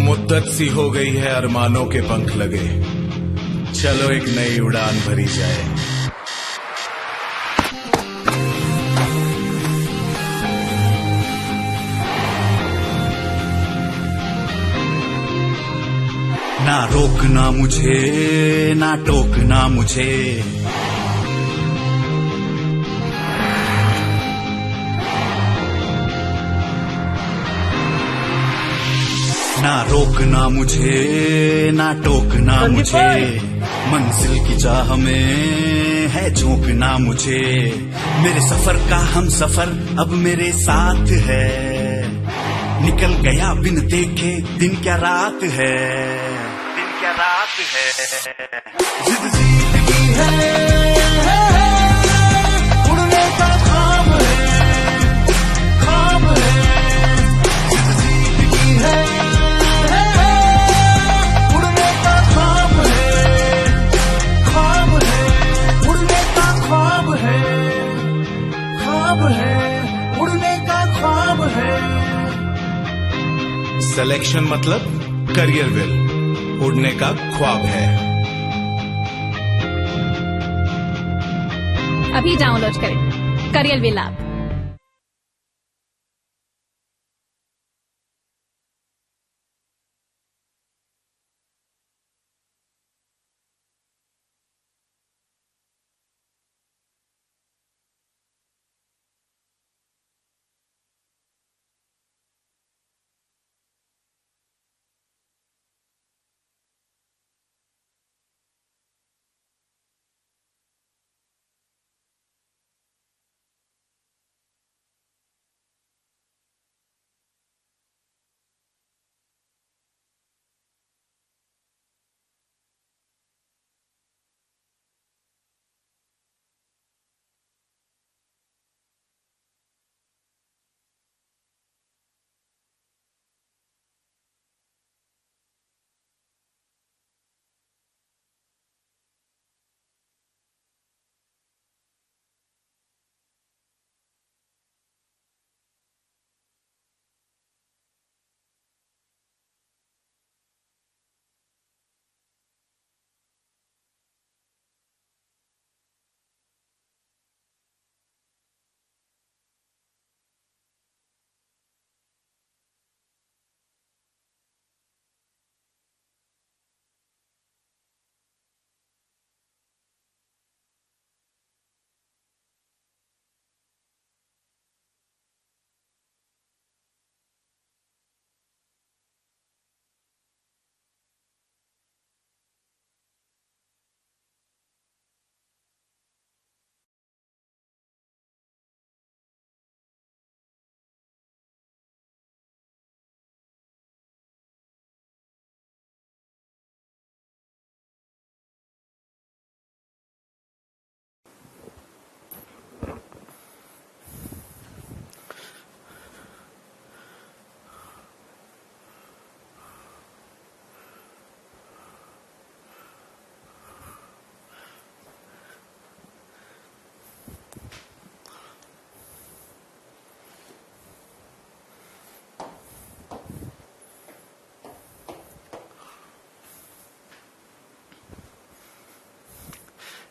मुद्दत सी हो गई है अरमानों के पंख लगे, चलो एक नई उड़ान भरी जाए। ना रोकना मुझे, ना टोकना मुझे, ना रोकना मुझे, ना टोकना मुझे, मंजिल की चाह में है झोंकना मुझे। मेरे सफर का हम सफर अब मेरे साथ है, निकल गया बिन देखे दिन क्या रात है, दिन क्या रात है। जिद जीत की है, उड़ने का ख्वाब है, ख्वाब है। जिद जीत की है, उड़ने का ख्वाब है, ख्वाब है। उड़ने का ख्वाब है, ख्वाब है। उड़ने का ख्वाब है। सिलेक्शन मतलब करियर विल, उड़ने का ख्वाब है। अभी डाउनलोड करें करियर विल ऐप।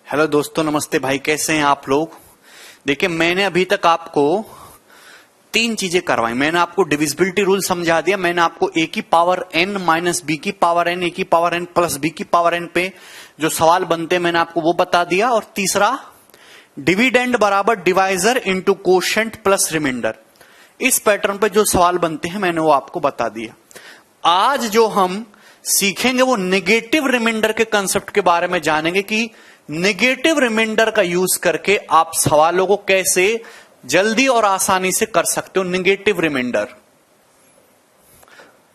हेलो दोस्तों, नमस्ते भाई, कैसे हैं आप लोग। देखिए, मैंने अभी तक आपको 3 चीजें करवाई। मैंने आपको डिविजिबिलिटी रूल समझा दिया, मैंने आपको a की पावर n माइनस बी की पावर n, a की पावर n प्लस b की पावर n पे जो सवाल बनते हैं मैंने आपको वो बता दिया। और तीसरा, डिविडेंड बराबर divisor into quotient plus remainder, इस पैटर्न पे जो सवाल बनते हैं मैंने वो आपको बता दिया। आज जो हम सीखेंगे वो नेगेटिव रिमाइंडर के कंसेप्ट के बारे में जानेंगे कि नेगेटिव रिमाइंडर का यूज करके आप सवालों को कैसे जल्दी और आसानी से कर सकते हो। नेगेटिव रिमाइंडर,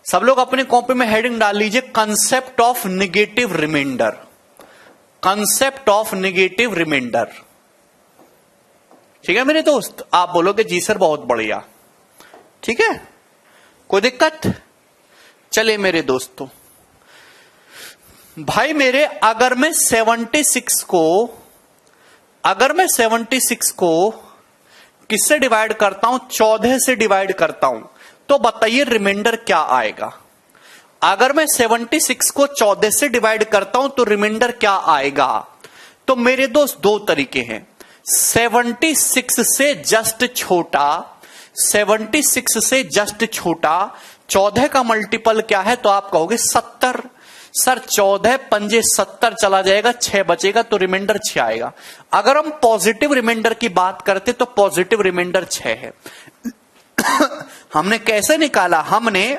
सब लोग अपने कॉपी में हेडिंग डाल लीजिए, concept of negative remainder, concept of negative remainder. ठीक है मेरे दोस्त, आप बोलोगे जी सर बहुत बढ़िया, ठीक है, कोई दिक्कत। चलिए मेरे दोस्तों, भाई मेरे, अगर मैं 76 को किससे डिवाइड करता हूं, 14 से डिवाइड करता हूं, तो बताइए रिमाइंडर क्या आएगा। अगर मैं 76 को 14 से डिवाइड करता हूं तो रिमाइंडर क्या आएगा? तो मेरे दोस्त दो तरीके हैं। 76 से जस्ट छोटा, 76 से जस्ट छोटा 14 का मल्टीपल क्या है? तो आप कहोगे 70। सर 14 पंजे 70 चला जाएगा, 6 बचेगा तो रिमाइंडर 6 आएगा। अगर हम पॉजिटिव रिमाइंडर की बात करते तो पॉजिटिव रिमाइंडर 6 है। हमने कैसे निकाला? हमने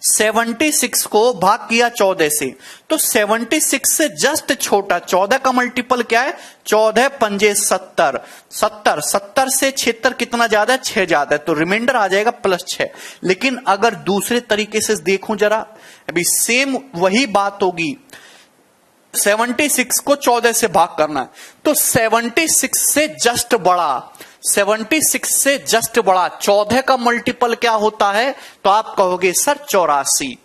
76 को भाग किया 14 से, तो 76 से जस्ट छोटा 14 का मल्टीपल क्या है? 14 पंजे 70, 70 से 76 कितना ज्यादा है? 6 ज्यादा है, तो रिमाइंडर आ जाएगा +6। लेकिन अगर दूसरे तरीके से देखूं जरा, अभी सेम वही बात होगी। 76 को 14 से भाग करना है, तो 76 से जस्ट बड़ा, 76 से जस्ट बड़ा 14 का मल्टीपल क्या होता है? तो आप कहोगे सर 84।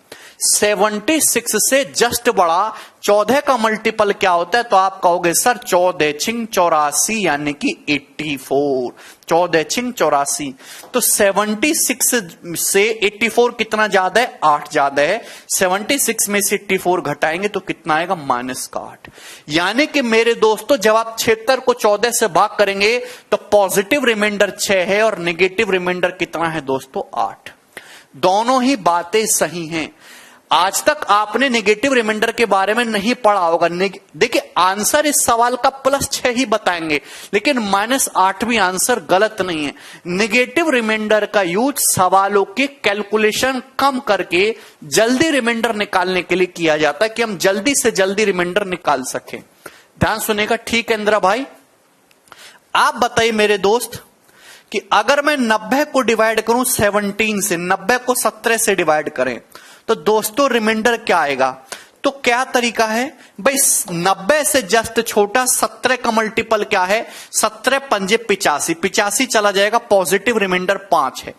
76 से जस्ट बड़ा 14 का मल्टीपल क्या होता है? तो आप कहोगे सर 14 छिंग 84 यानी कि 84। 14 छिंग 84। तो 76 से 84 कितना ज्यादा है? 8 ज्यादा है। 76 में से 84 घटाएंगे तो कितना आएगा? -8। यानी कि मेरे दोस्तों जब आप 76 को 14 से भाग करेंगे तो पॉजिटिव रिमाइंडर 6 है और नेगेटिव रिमाइंडर कितना है दोस्तों? 8। दोनों ही बातें सही हैं। आज तक आपने नेगेटिव रिमाइंडर के बारे में नहीं पढ़ा होगा। देखिए आंसर इस सवाल का +6 ही बताएंगे, लेकिन -8 भी आंसर गलत नहीं है। नेगेटिव रिमाइंडर का यूज सवालों के कैलकुलेशन कम करके जल्दी रिमाइंडर निकालने के लिए किया जाता है कि हम जल्दी से जल्दी रिमाइंडर निकाल सकें। ध्यान सुनेगा, ठीक है इंदिरा भाई? आप बताइए मेरे दोस्त कि अगर मैं 90 को डिवाइड करूं 17 से, 90 को 17 से डिवाइड करें तो दोस्तों रिमाइंडर क्या आएगा? तो क्या तरीका है भाई? 90 से जस्ट छोटा 17 का मल्टीपल क्या है? 17 पंजे 85, 85 चला जाएगा, पॉजिटिव रिमाइंडर 5 है।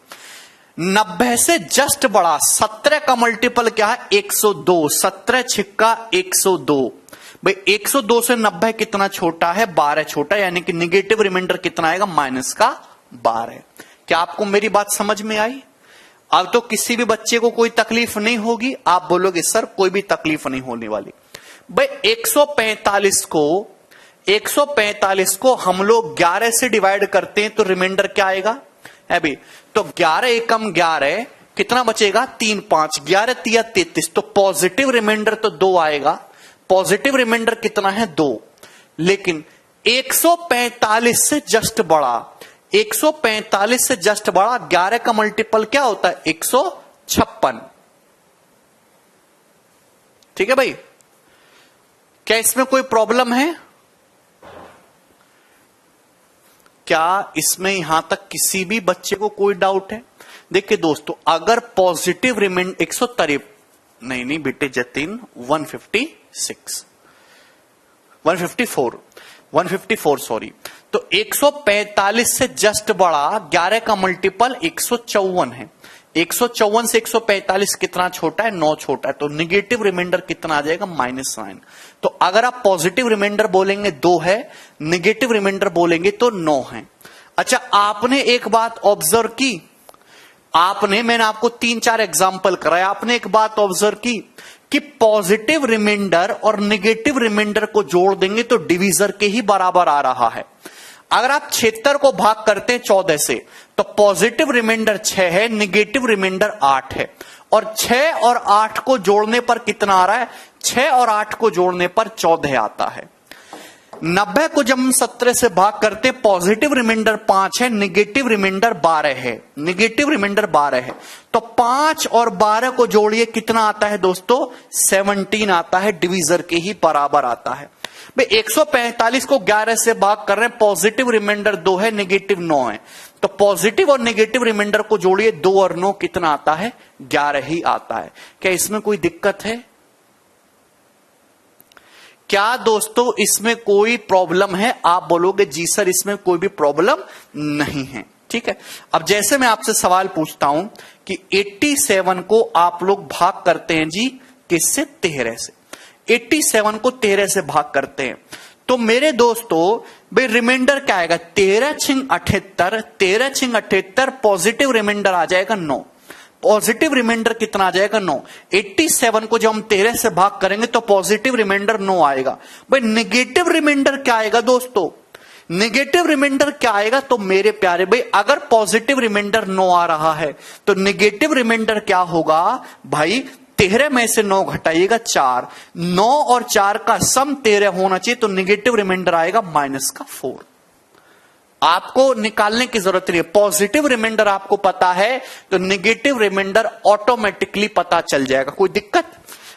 90 से जस्ट बड़ा 17 का मल्टीपल क्या है? 102, 17 छिक्का 102। भाई 102 से 90 कितना छोटा है? 12 छोटा, यानी कि निगेटिव रिमाइंडर कितना आएगा? -12। क्या आपको मेरी बात समझ में आई? अब तो किसी भी बच्चे को कोई तकलीफ नहीं होगी। आप बोलोगे सर कोई भी तकलीफ नहीं होने वाली। भाई 145 को हम लोग 11 से डिवाइड करते हैं तो रिमाइंडर क्या आएगा? अभी तो 11 एकम 11 कितना बचेगा? 3 5, 11 3 33, तो पॉजिटिव रिमाइंडर तो 2 आएगा। पॉजिटिव रिमाइंडर कितना है? 2। लेकिन 145 से जस्ट बड़ा, 145 से जस्ट बड़ा 11 का मल्टीपल क्या होता है? 156। ठीक है भाई? क्या इसमें कोई प्रॉब्लम है? क्या इसमें यहां तक किसी भी बच्चे को कोई डाउट है? देखिए दोस्तों, अगर पॉजिटिव रिमाइंडर 153 नहीं बेटे जतिन 154 सॉरी। तो 145 से जस्ट बड़ा 11 का मल्टीपल 154 है। 154 से 145 कितना छोटा है? 9 छोटा है, तो निगेटिव रिमाइंडर कितना आ जाएगा? -9। तो अगर आप पॉजिटिव रिमाइंडर बोलेंगे 2 है, निगेटिव रिमाइंडर बोलेंगे तो 9 है। अच्छा, आपने एक बात ऑब्जर्व की, मैंने आपको 3-4 एग्जाम्पल कराया, आपने एक बात ऑब्जर्व की कि पॉजिटिव रिमाइंडर और नेगेटिव रिमाइंडर को जोड़ देंगे तो डिवीजर के ही बराबर आ रहा है। अगर आप 76 को भाग करते हैं 14 से तो पॉजिटिव रिमाइंडर 6 है, नेगेटिव रिमाइंडर 8 है, और 6 और 8 को जोड़ने पर कितना आ रहा है? 6 और 8 को जोड़ने पर 14 आता है। 90 को जब हम 17 से भाग करते हैं, पॉजिटिव रिमाइंडर 5 है, नेगेटिव रिमाइंडर 12 है, तो 5 और 12 को जोड़िए कितना आता है दोस्तों? 17 आता है, डिवीजर के ही बराबर आता है। भाई 145 को 11 से भाग कर रहे हैं, पॉजिटिव रिमाइंडर 2 है, नेगेटिव 9 है, तो पॉजिटिव और नेगेटिव रिमाइंडर को जोड़िए, 2 और 9 कितना आता है? 11 ही आता है। क्या इसमें कोई दिक्कत है? क्या दोस्तों इसमें कोई प्रॉब्लम है? आप बोलोगे जी सर इसमें कोई भी प्रॉब्लम नहीं है। ठीक है, अब जैसे मैं आपसे सवाल पूछता हूं कि 87 को आप लोग भाग करते हैं जी किससे? 13 से। 87 को 13 से भाग करते हैं तो मेरे दोस्तों भाई रिमाइंडर क्या आएगा? 13 छिंग 78, 13 छिंग 78, पॉजिटिव रिमाइंडर आ जाएगा 9। पॉजिटिव रिमाइंडर कितना आ जाएगा 9। 87 को जब हम 13 से भाग करेंगे तो पॉजिटिव रिमाइंडर 9 आएगा। भाई नेगेटिव रिमाइंडर क्या आएगा दोस्तों? नेगेटिव रिमाइंडर क्या आएगा? तो मेरे प्यारे भाई अगर पॉजिटिव रिमाइंडर 9 आ रहा है तो नेगेटिव रिमाइंडर क्या होगा भाई? 13 में से 9 घटाइएगा 4, 9 और 4 का सम 13 होना चाहिए, तो नेगेटिव रिमाइंडर आएगा -4। आपको निकालने की जरूरत नहीं है, पॉजिटिव रिमाइंडर आपको पता है तो नेगेटिव रिमाइंडर ऑटोमेटिकली पता चल जाएगा। कोई दिक्कत?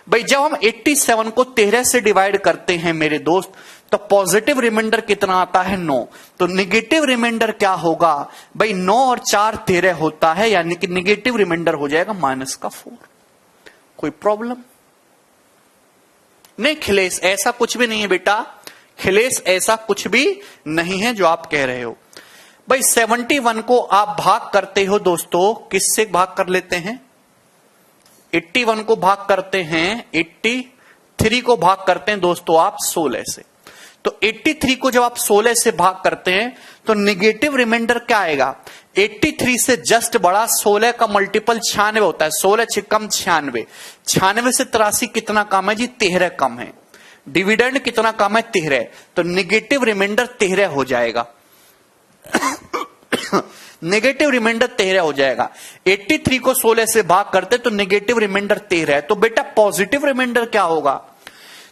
भाई जब हम 87 को 13 से डिवाइड करते हैं मेरे दोस्त तो पॉजिटिव रिमाइंडर कितना आता है 9, तो नेगेटिव रिमाइंडर क्या होगा भाई? 9 और 4 13 होता है, यानी कि नेगेटिव रिमाइंडर हो जाएगा -4। कोई प्रॉब्लम नहीं खिलेश, ऐसा कुछ भी नहीं है बेटा, खिलेश ऐसा कुछ भी नहीं है जो आप कह रहे हो। भाई 71 को आप भाग करते हो दोस्तों, किससे भाग कर लेते हैं? 81 को भाग करते हैं, 83 को भाग करते हैं दोस्तों आप 16 से। तो 83 को जब आप 16 से भाग करते हैं तो नेगेटिव रिमाइंडर क्या आएगा? 83 से जस्ट बड़ा 16 का मल्टीपल 96 होता है, 16 छिकम 96, 96 से 83 कितना कम है जी? 13 कम है। डिविडेंड कितना कम है? 13, तो नेगेटिव रिमाइंडर 13 हो जाएगा। नेगेटिव रिमाइंडर 13 हो जाएगा। 83 को 16 से भाग करते तो नेगेटिव रिमाइंडर 13 है, तो बेटा पॉजिटिव रिमाइंडर क्या होगा?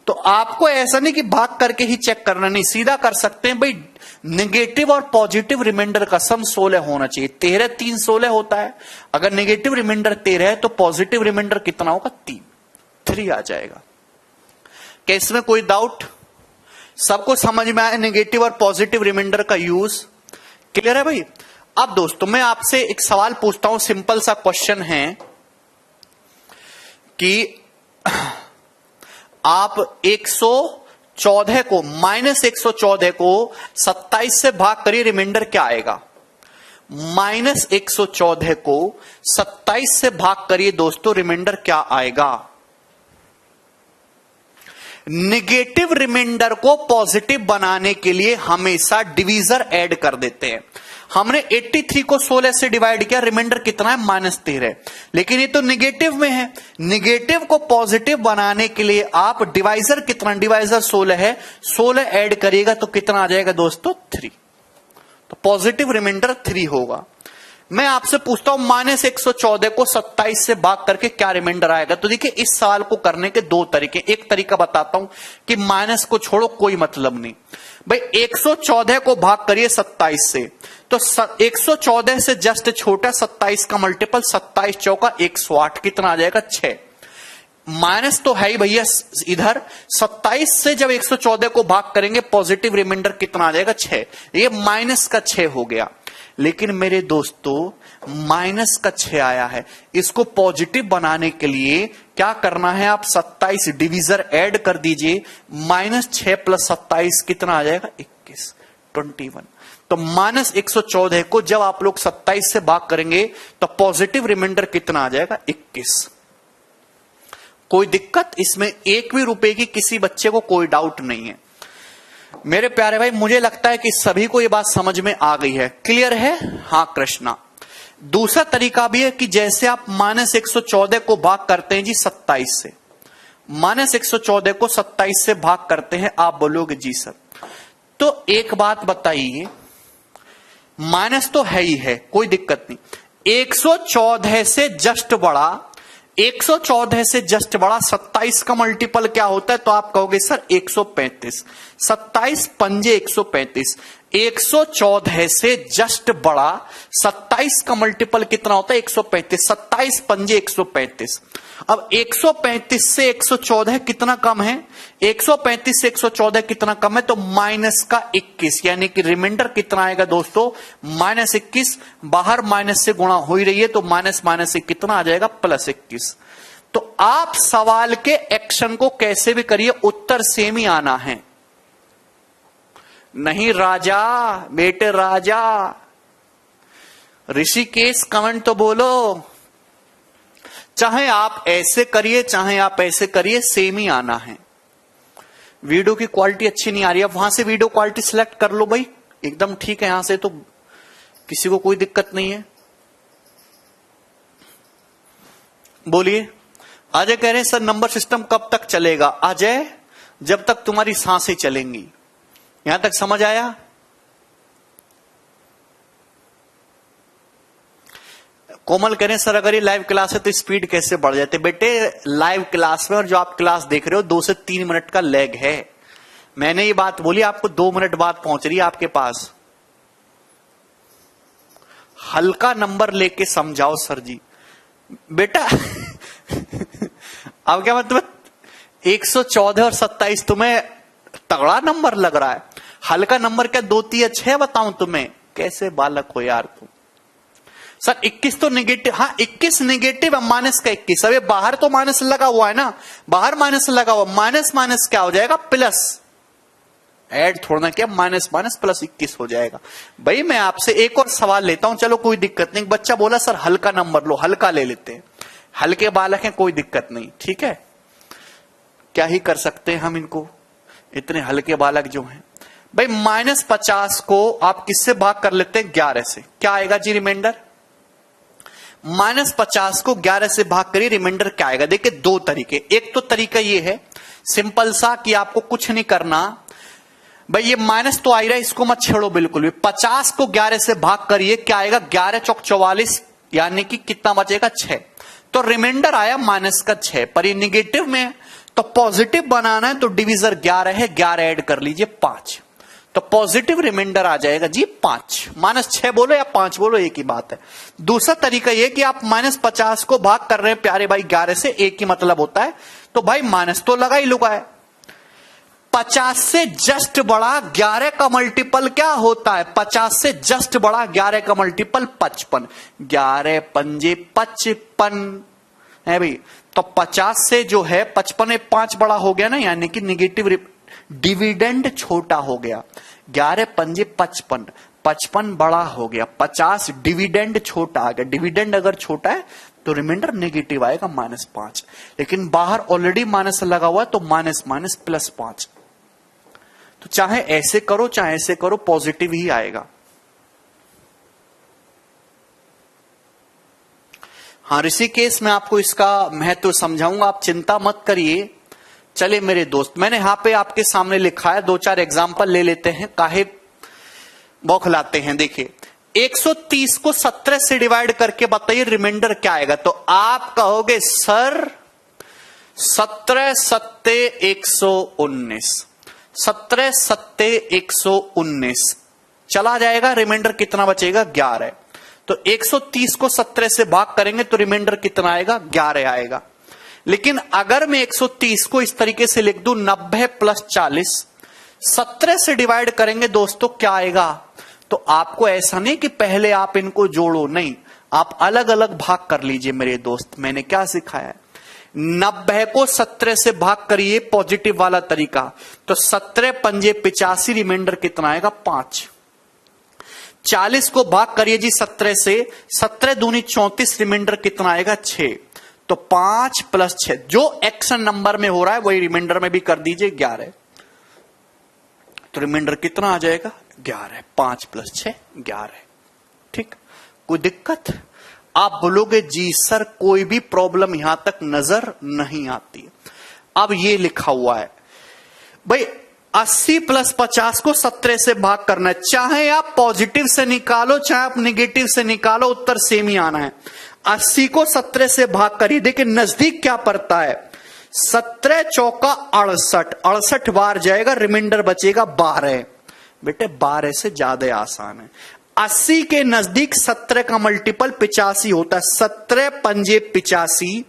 तो आपको ऐसा नहीं कि भाग करके ही चेक करना, नहीं सीधा कर सकते हैं भाई। नेगेटिव और पॉजिटिव रिमाइंडर का सम 16 होना चाहिए। 13 3 16 होता है। अगर नेगेटिव रिमाइंडर 13 है तो पॉजिटिव रिमाइंडर कितना होगा? 3 आ जाएगा। क्या इसमें कोई डाउट? सबको समझ में आया नेगेटिव और पॉजिटिव रिमाइंडर का यूज? क्लियर है भाई? अब दोस्तों मैं आपसे एक सवाल पूछता हूं, सिंपल सा क्वेश्चन है कि आप 114 को -114 को 27 से भाग करिए, रिमाइंडर क्या आएगा? -114 को 27 से भाग करिए दोस्तों, रिमाइंडर क्या आएगा? नेगेटिव रिमाइंडर को पॉजिटिव बनाने के लिए हमेशा डिवीजर ऐड कर देते हैं। हमने 83 को 16 से डिवाइड किया, रिमाइंडर कितना है? -13, लेकिन ये तो नेगेटिव में है। नेगेटिव को पॉजिटिव बनाने के लिए आप डिवाइजर कितना? डिवाइजर 16 है, 16 ऐड करिएगा तो कितना आ जाएगा दोस्तों? 3। तो पॉजिटिव रिमाइंडर 3 होगा। मैं आपसे पूछता हूं -114 को 27 से भाग करके क्या रिमाइंडर आएगा? तो देखिए इस सवाल को करने के 2 तरीके। एक तरीका बताता हूं कि माइनस को छोड़ो, कोई मतलब नहीं भाई। 114 को भाग करिए 27 से, तो 114 से जस्ट छोटा 27 का मल्टीपल 27 चौका 108, कितना आ जाएगा? 6। माइनस तो है ही भैया इधर। 27 से जब 114 को भाग करेंगे पॉजिटिव रिमाइंडर कितना आ जाएगा? 6। ये माइनस का 6 हो गया। लेकिन मेरे दोस्तों माइनस का 6 आया है, इसको पॉजिटिव बनाने के लिए क्या करना है? आप 27 डिवीजर ऐड कर दीजिए। -6 + 27 कितना आ जाएगा? 21, 21। तो -114 को जब आप लोग 27 से भाग करेंगे तो पॉजिटिव रिमाइंडर कितना आ जाएगा? 21। कोई दिक्कत इसमें? 1 भी रुपए की किसी बच्चे को कोई डाउट नहीं है मेरे प्यारे भाई। मुझे लगता है कि सभी को यह बात समझ में आ गई है। क्लियर है? हाँ कृष्णा। दूसरा तरीका भी है कि जैसे आप -114 को भाग करते हैं जी 27 से, -114 को 27 से भाग करते हैं, आप बोलोगे जी सर। तो एक बात बताइए, माइनस तो है ही है, कोई दिक्कत नहीं। 114 से जस्ट बड़ा 114 से जस्ट बड़ा 27 का मल्टीपल क्या होता है? तो आप कहोगे सर 135। 27 पंजे 135। 114 से जस्ट बड़ा 27 का मल्टीपल कितना होता है? 135। 27 पंजे 135। अब 135 से 114 कितना कम है? 135 से 114 कितना कम है? तो -21, यानी कि रिमाइंडर कितना आएगा दोस्तों? -21। बाहर माइनस से गुणा हो ही रही है तो माइनस से कितना आ जाएगा? +21। तो आप सवाल के एक्शन को कैसे भी करिए, उत्तर सेम ही आना है। नहीं राजा, बेटे राजा, ऋषिकेश कमेंट तो बोलो। चाहे आप ऐसे करिए चाहे आप ऐसे करिए, सेम ही आना है। वीडियो की क्वालिटी अच्छी नहीं आ रही है, वहां से वीडियो क्वालिटी सिलेक्ट कर लो भाई, एकदम ठीक है। यहां से तो किसी को कोई दिक्कत नहीं है। बोलिए। अजय कह रहे हैं सर नंबर सिस्टम कब तक चलेगा? अजय, जब तक तुम्हारी सांसें चलेंगी। यहां तक समझ आया? कोमल कह रहे हैं सर अगर ये लाइव क्लास है तो स्पीड कैसे बढ़ जाती है? बेटे लाइव क्लास में और जो आप क्लास देख रहे हो 2 से 3 मिनट का लैग है। मैंने ये बात बोली, आपको 2 मिनट बाद पहुंच रही है आपके पास। हल्का नंबर लेके समझाओ सर जी। बेटा अब क्या मतलब 114 और 27 तुम्हें तगड़ा नंबर लग रहा है? हल्का नंबर क्या 2 3 6 बताऊं तुम्हें? कैसे बालक हो यार तुम। सर 21 तो नेगेटिव, हाँ 21 नेगेटिव है, माइनस का 21। अब ये बाहर तो माइनस लगा हुआ है ना, बाहर माइनस लगा हुआ, माइनस माइनस क्या हो जाएगा? प्लस। ऐड थोड़ा क्या, माइनस माइनस प्लस 21 हो जाएगा। भाई मैं आपसे एक और सवाल लेता हूं, चलो कोई दिक्कत नहीं। बच्चा बोला सर हल्का नंबर लो, हल्का ले लेते हैं। हल्के बालक हैं, कोई दिक्कत नहीं, ठीक है, क्या ही कर सकते हैं हम इनको, इतने हल्के बालक जो हैं। भाई -50 को आप किससे भाग कर लेते हैं? 11 से। क्या आएगा जी रिमाइंडर? -50 को 11 से भाग करिए, रिमाइंडर क्या आएगा? देखिए 2 तरीके। एक तो तरीका ये है सिंपल सा कि आपको कुछ नहीं करना, भाई ये माइनस तो आ रहा है, इसको मत छेड़ो बिल्कुल भी। 50 को 11 से भाग करिए, क्या आएगा? 11 चौक 44, यानी कि कितना बचेगा? 6। तो रिमाइंडर आया माइनस का 6, पर ये निगेटिव में तो पॉजिटिव बनाना है तो डिविजर 11 है, 11 ऐड कर लीजिए 5, तो पॉजिटिव रिमाइंडर आ जाएगा जी 5। -6 बोलो या 5 बोलो, एक ही बात है। दूसरा तरीका यह कि आप -50 को भाग कर रहे हैं प्यारे भाई 11 से, एक ही मतलब होता है, तो भाई माइनस तो लगा ही लुका है। 50 से जस्ट बड़ा 11 का मल्टीपल क्या होता है? 50 से जस्ट बड़ा 11 का मल्टीपल 55। 11 पंजे 55 है भाई, तो 50 से जो है 55 5 बड़ा हो गया ना, यानी कि निगेटिव डिविडेंड छोटा हो गया। 11 पंजे 55, 55 बड़ा हो गया, 50 डिविडेंड छोटा आ गया। डिविडेंड अगर छोटा है तो रिमाइंडर नेगेटिव आएगा -5, लेकिन बाहर ऑलरेडी माइनस लगा हुआ है तो माइनस माइनस प्लस 5। तो चाहे ऐसे करो चाहे ऐसे करो, पॉजिटिव ही आएगा। हाँ ऋषिकेश, मैं आपको इसका महत्व समझाऊंगा, आप चिंता मत करिए। चले मेरे दोस्त, मैंने यहां पे आपके सामने लिखा है, 2-4 एग्जाम्पल ले लेते हैं, काहे बौखलाते हैं। देखिए 130 को 17 से डिवाइड करके बताइए रिमाइंडर क्या आएगा? तो आप कहोगे सर 17 सत्ते 119, 17 सत्ते 119 चला जाएगा, रिमाइंडर कितना बचेगा? 11। तो 130 को 17 से भाग करेंगे तो रिमाइंडर कितना आएगा? 11 आएगा। लेकिन अगर मैं 130 को इस तरीके से लिख दूं 90 + 40, 17 से डिवाइड करेंगे दोस्तों, क्या आएगा? तो आपको ऐसा नहीं कि पहले आप इनको जोड़ो, नहीं, आप अलग अलग भाग कर लीजिए मेरे दोस्त। मैंने क्या सिखाया है? 90 को 17 से भाग करिए, पॉजिटिव वाला तरीका, तो 17 पंजे 85, रिमाइंडर कितना आएगा? 5। 40 को भाग करिए जी 17 से, 17 दूनी 34, रिमाइंडर कितना आएगा? 6। तो 5 + 6, जो एक्शन नंबर में हो रहा है वही रिमाइंडर में भी कर दीजिए, 11। तो रिमाइंडर कितना आ जाएगा? 11। 5 + 6 11। ठीक, कोई दिक्कत? आप बोलोगे जी सर कोई भी प्रॉब्लम यहां तक नजर नहीं आती। अब ये लिखा हुआ है भाई 80 + 50 को 17 से भाग करना है, चाहे आप पॉजिटिव से निकालो चाहे आप निगेटिव से निकालो, उत्तर सेम ही आना है। 80 को 17 से भाग करिए, देखिए नजदीक क्या पड़ता है? 17 चौका 68, 68 बार जाएगा, रिमाइंडर बचेगा 12। बेटे 12 से ज्यादा आसान है। 80 के नजदीक 17 का मल्टीपल 85 होता है, 17 पंजे 85,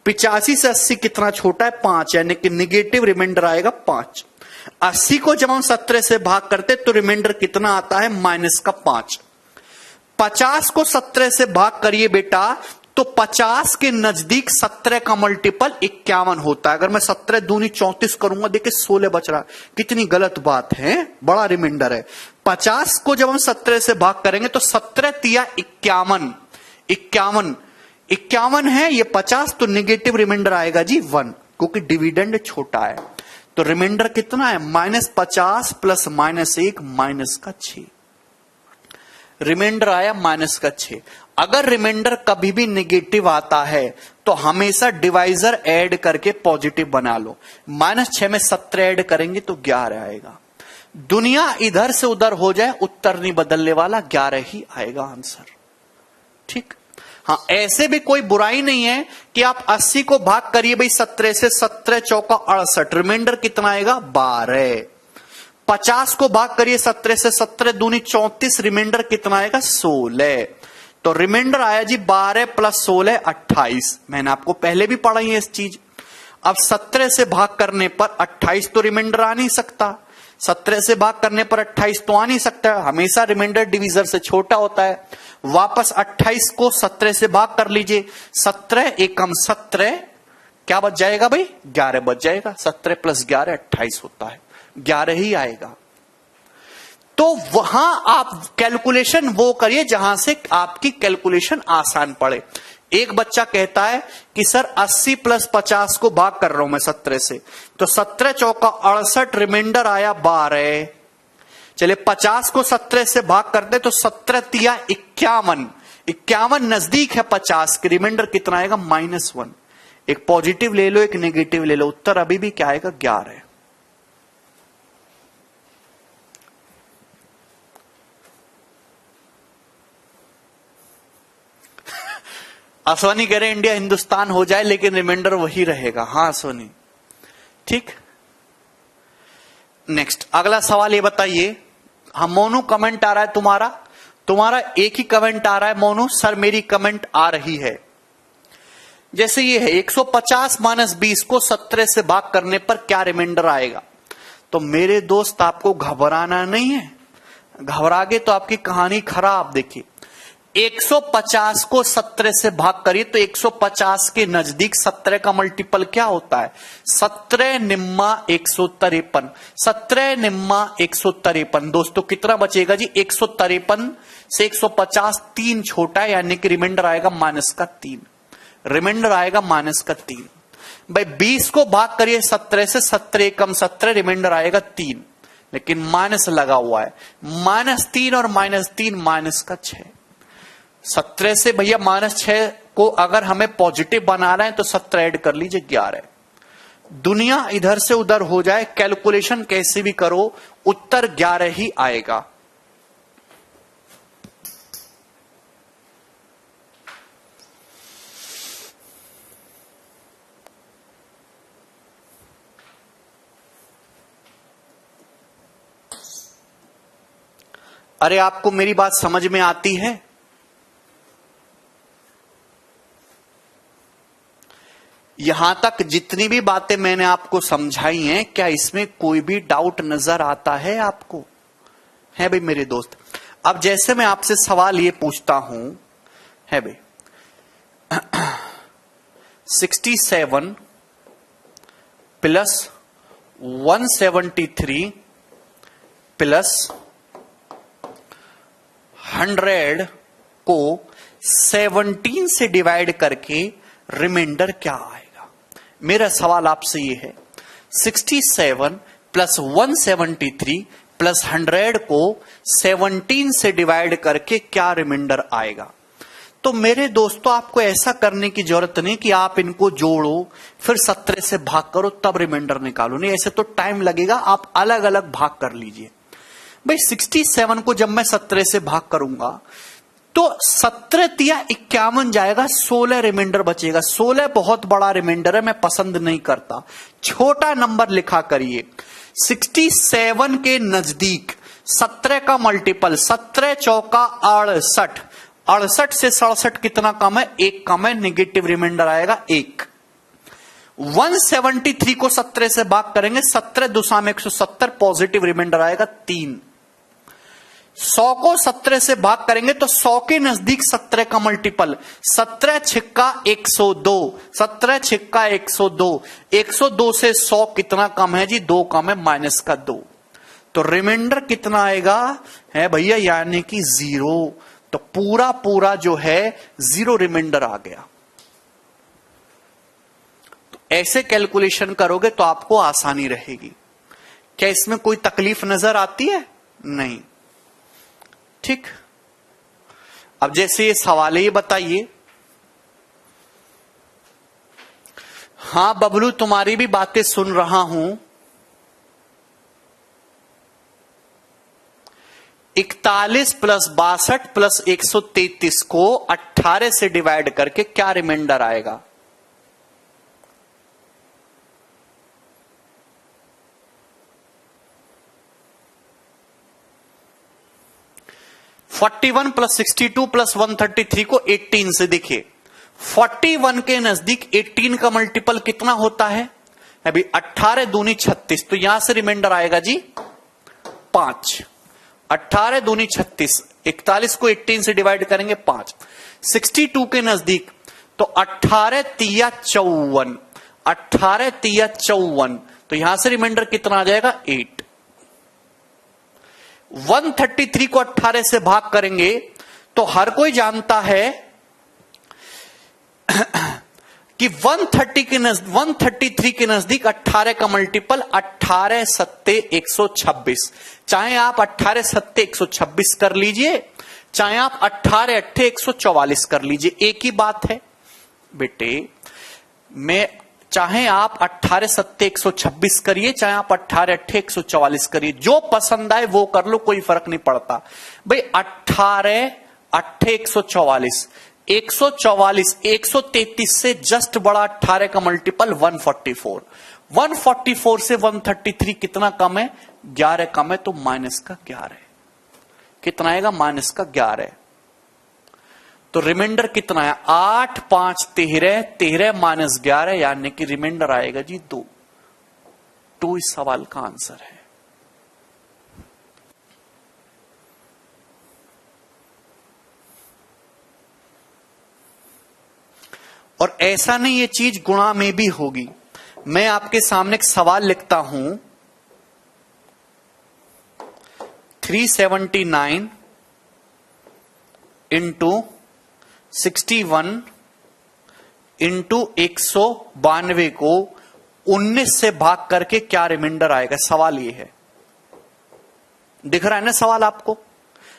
85 से 80 कितना छोटा है? 5, यानी कि निगेटिव रिमाइंडर आएगा 5। 80 को जब हम 17 से भाग करते तो रिमाइंडर कितना आता है? -5। 50 को 17 से भाग करिए बेटा, तो 50 के नजदीक 17 का मल्टीपल 51 होता है। अगर मैं 17 दूनी 34 करूंगा, देखिए 16 बच रहा, कितनी गलत बात है, बड़ा रिमाइंडर है। 50 को जब हम 17 से भाग करेंगे तो 17 तिया 51, 51 है ये 50, तो निगेटिव रिमाइंडर आएगा जी 1, क्योंकि डिविडेंड छोटा है। तो रिमाइंडर कितना है? -50 + -1 -6। रिमाइंडर आया -6। अगर रिमाइंडर कभी भी नेगेटिव आता है तो हमेशा डिवाइजर ऐड करके पॉजिटिव बना लो। -6 में 17 ऐड करेंगे तो 11 आएगा। दुनिया इधर से उधर हो जाए, उत्तर नहीं बदलने वाला, 11 ही आएगा आंसर। ठीक। हाँ, ऐसे भी कोई बुराई नहीं है कि आप 80 को भाग करिए भाई 17 से, 17 चौका 68, रिमाइंडर कितना आएगा 12। 50 को भाग करिए 17 से, 17 दूनी 34, रिमाइंडर कितना आएगा 16। तो रिमाइंडर आया जी 12 प्लस 16 28। मैंने आपको पहले भी पढ़ाई है इस चीज। अब 17 से भाग करने पर 28 तो रिमाइंडर आ नहीं सकता, 17 से भाग करने पर 28 तो आ नहीं सकता, हमेशा रिमाइंडर डिवीजर से छोटा होता है। वापस 28 को 17 से भाग कर लीजिए, 17 एकम 17, क्या बच जाएगा भाई 11 बच जाएगा। 17 प्लस 11 28 होता है, 11 ही आएगा। तो वहां आप कैलकुलेशन वो करिए जहां से आपकी कैलकुलेशन आसान पड़े। एक बच्चा कहता है कि सर 80 प्लस 50 को भाग कर रहा हूं मैं 17 से, तो 17 चौका 68, रिमाइंडर आया 12। चलिए 50 को 17 से भाग करते तो 17 तिया 51, 51 नजदीक है 50 के, रिमाइंडर कितना आएगा -1। एक पॉजिटिव ले लो, एक नेगेटिव ले लो, उत्तर अभी भी क्या आएगा 11। सोनी कह रहे इंडिया हिंदुस्तान हो जाए लेकिन रिमाइंडर वही रहेगा। हाँ सोनी, ठीक। नेक्स्ट अगला सवाल ये बताइए। हाँ मोनू, कमेंट आ रहा है तुम्हारा एक ही कमेंट आ रहा है मोनू, सर मेरी कमेंट आ रही है। जैसे ये है 150 माइनस 20 को 17 से भाग करने पर क्या रिमाइंडर आएगा। तो मेरे दोस्त आपको घबराना नहीं है, घबरा गए तो आपकी कहानी खराब। देखिए 150 को 17 से भाग करिए तो 150 के नजदीक 17 का मल्टीपल क्या होता है 17 निम्मा 153, 17 निम्मा 153। दोस्तों कितना बचेगा जी 153 से 150 3 छोटा है, यानी कि रिमाइंडर आएगा -3, रिमाइंडर आएगा -3। भाई 20 को भाग करिए 17 से, 17 एकम 17, रिमाइंडर आएगा 3, लेकिन माइनस लगा हुआ है, -3 और -3 -6। 17 से भैया -6 को अगर हमें पॉजिटिव बना रहे हैं तो 17 ऐड कर लीजिए 11। दुनिया इधर से उधर हो जाए, कैलकुलेशन कैसे भी करो, उत्तर 11 ही आएगा। अरे आपको मेरी बात समझ में आती है? यहां तक जितनी भी बातें मैंने आपको समझाई हैं, क्या इसमें कोई भी डाउट नजर आता है आपको? है भाई मेरे दोस्त। अब जैसे मैं आपसे सवाल ये पूछता हूं, है भाई 67 प्लस 173 प्लस 100 को 17 से डिवाइड करके रिमाइंडर क्या आएगा। मेरा सवाल आपसे ये है 67 प्लस 173 प्लस 100 को 17 से डिवाइड करके क्या रिमाइंडर आएगा। तो मेरे दोस्तों आपको ऐसा करने की जरूरत नहीं कि आप इनको जोड़ो फिर 17 से भाग करो तब रिमाइंडर निकालो, नहीं ऐसे तो टाइम लगेगा, आप अलग अलग भाग कर लीजिए। भाई 67 को जब मैं 17 से भाग करूंगा तो 17 तिया 51 जाएगा, 16 रिमाइंडर बचेगा। 16 बहुत बड़ा रिमाइंडर है, मैं पसंद नहीं करता, छोटा नंबर लिखा करिए। 67 के नजदीक 17 का मल्टीपल, 17 चौका 68, 68 से 67 कितना कम है 1 कम है, नेगेटिव रिमाइंडर आएगा 1। 173 को 17 से भाग करेंगे, 17 दूसरा में 170, पॉजिटिव रिमाइंडर आएगा 3। 100 को 17 से भाग करेंगे तो 100 के नजदीक 17 का मल्टीपल, 17 छिक्का 102, 17 छिक्का 102, 102 से 100 कितना कम है जी 2 कम है, -2। तो रिमाइंडर कितना आएगा है भैया, यानी कि 0। तो पूरा पूरा जो है 0 रिमाइंडर आ गया। तो ऐसे कैलकुलेशन करोगे तो आपको आसानी रहेगी। क्या इसमें कोई तकलीफ नजर आती है? नहीं, ठीक। अब जैसे ये सवाल है, ये बताइए। हां बबलू, तुम्हारी भी बातें सुन रहा हूं। 41 प्लस 62 प्लस 133 को 18 से डिवाइड करके क्या रिमाइंडर आएगा? (41 प्लस 62 प्लस 133 को 18 से देखिए। 41 के नजदीक 18 का मल्टीपल कितना होता है? अभी 18 दूनी 36, तो यहां से रिमाइंडर आएगा जी 5। 18 दूनी 36, 41 को 18 से डिवाइड करेंगे 5। 62 के नजदीक तो 18 तिया 54, 18 तिया 54, तो यहां से रिमाइंडर कितना आ जाएगा? 8। 133 को 18 से भाग करेंगे तो हर कोई जानता है कि 133 के नजदीक 18 का मल्टीपल 18 सत्ते 126। चाहे आप 18 सत्ते 126 कर लीजिए, चाहे आप 18 अट्ठे 144 कर लीजिए, एक ही बात है बेटे। मैं चाहे आप 18 सत्ते 126 करिए, चाहे आप 18 अट्ठे 144 करिए, जो पसंद आए वो कर लो, कोई फर्क नहीं पड़ता भाई। 18 अट्ठे 144, 144 133 से जस्ट बड़ा 18 का मल्टीपल 144। 144 से 133 कितना कम है? 11 कम है, तो माइनस का 11। कितना आएगा? माइनस का 11। तो रिमाइंडर कितना है? 8 5 13, 13 माइनस 11, यानी कि रिमाइंडर आएगा जी 2। 2 इस सवाल का आंसर है। और ऐसा नहीं ये चीज गुणा में भी होगी। मैं आपके सामने एक सवाल लिखता हूं, 379 इंटू 61 इंटू 192 को 19 से भाग करके क्या रिमाइंडर आएगा? सवाल ये है। दिख रहा है ना सवाल आपको?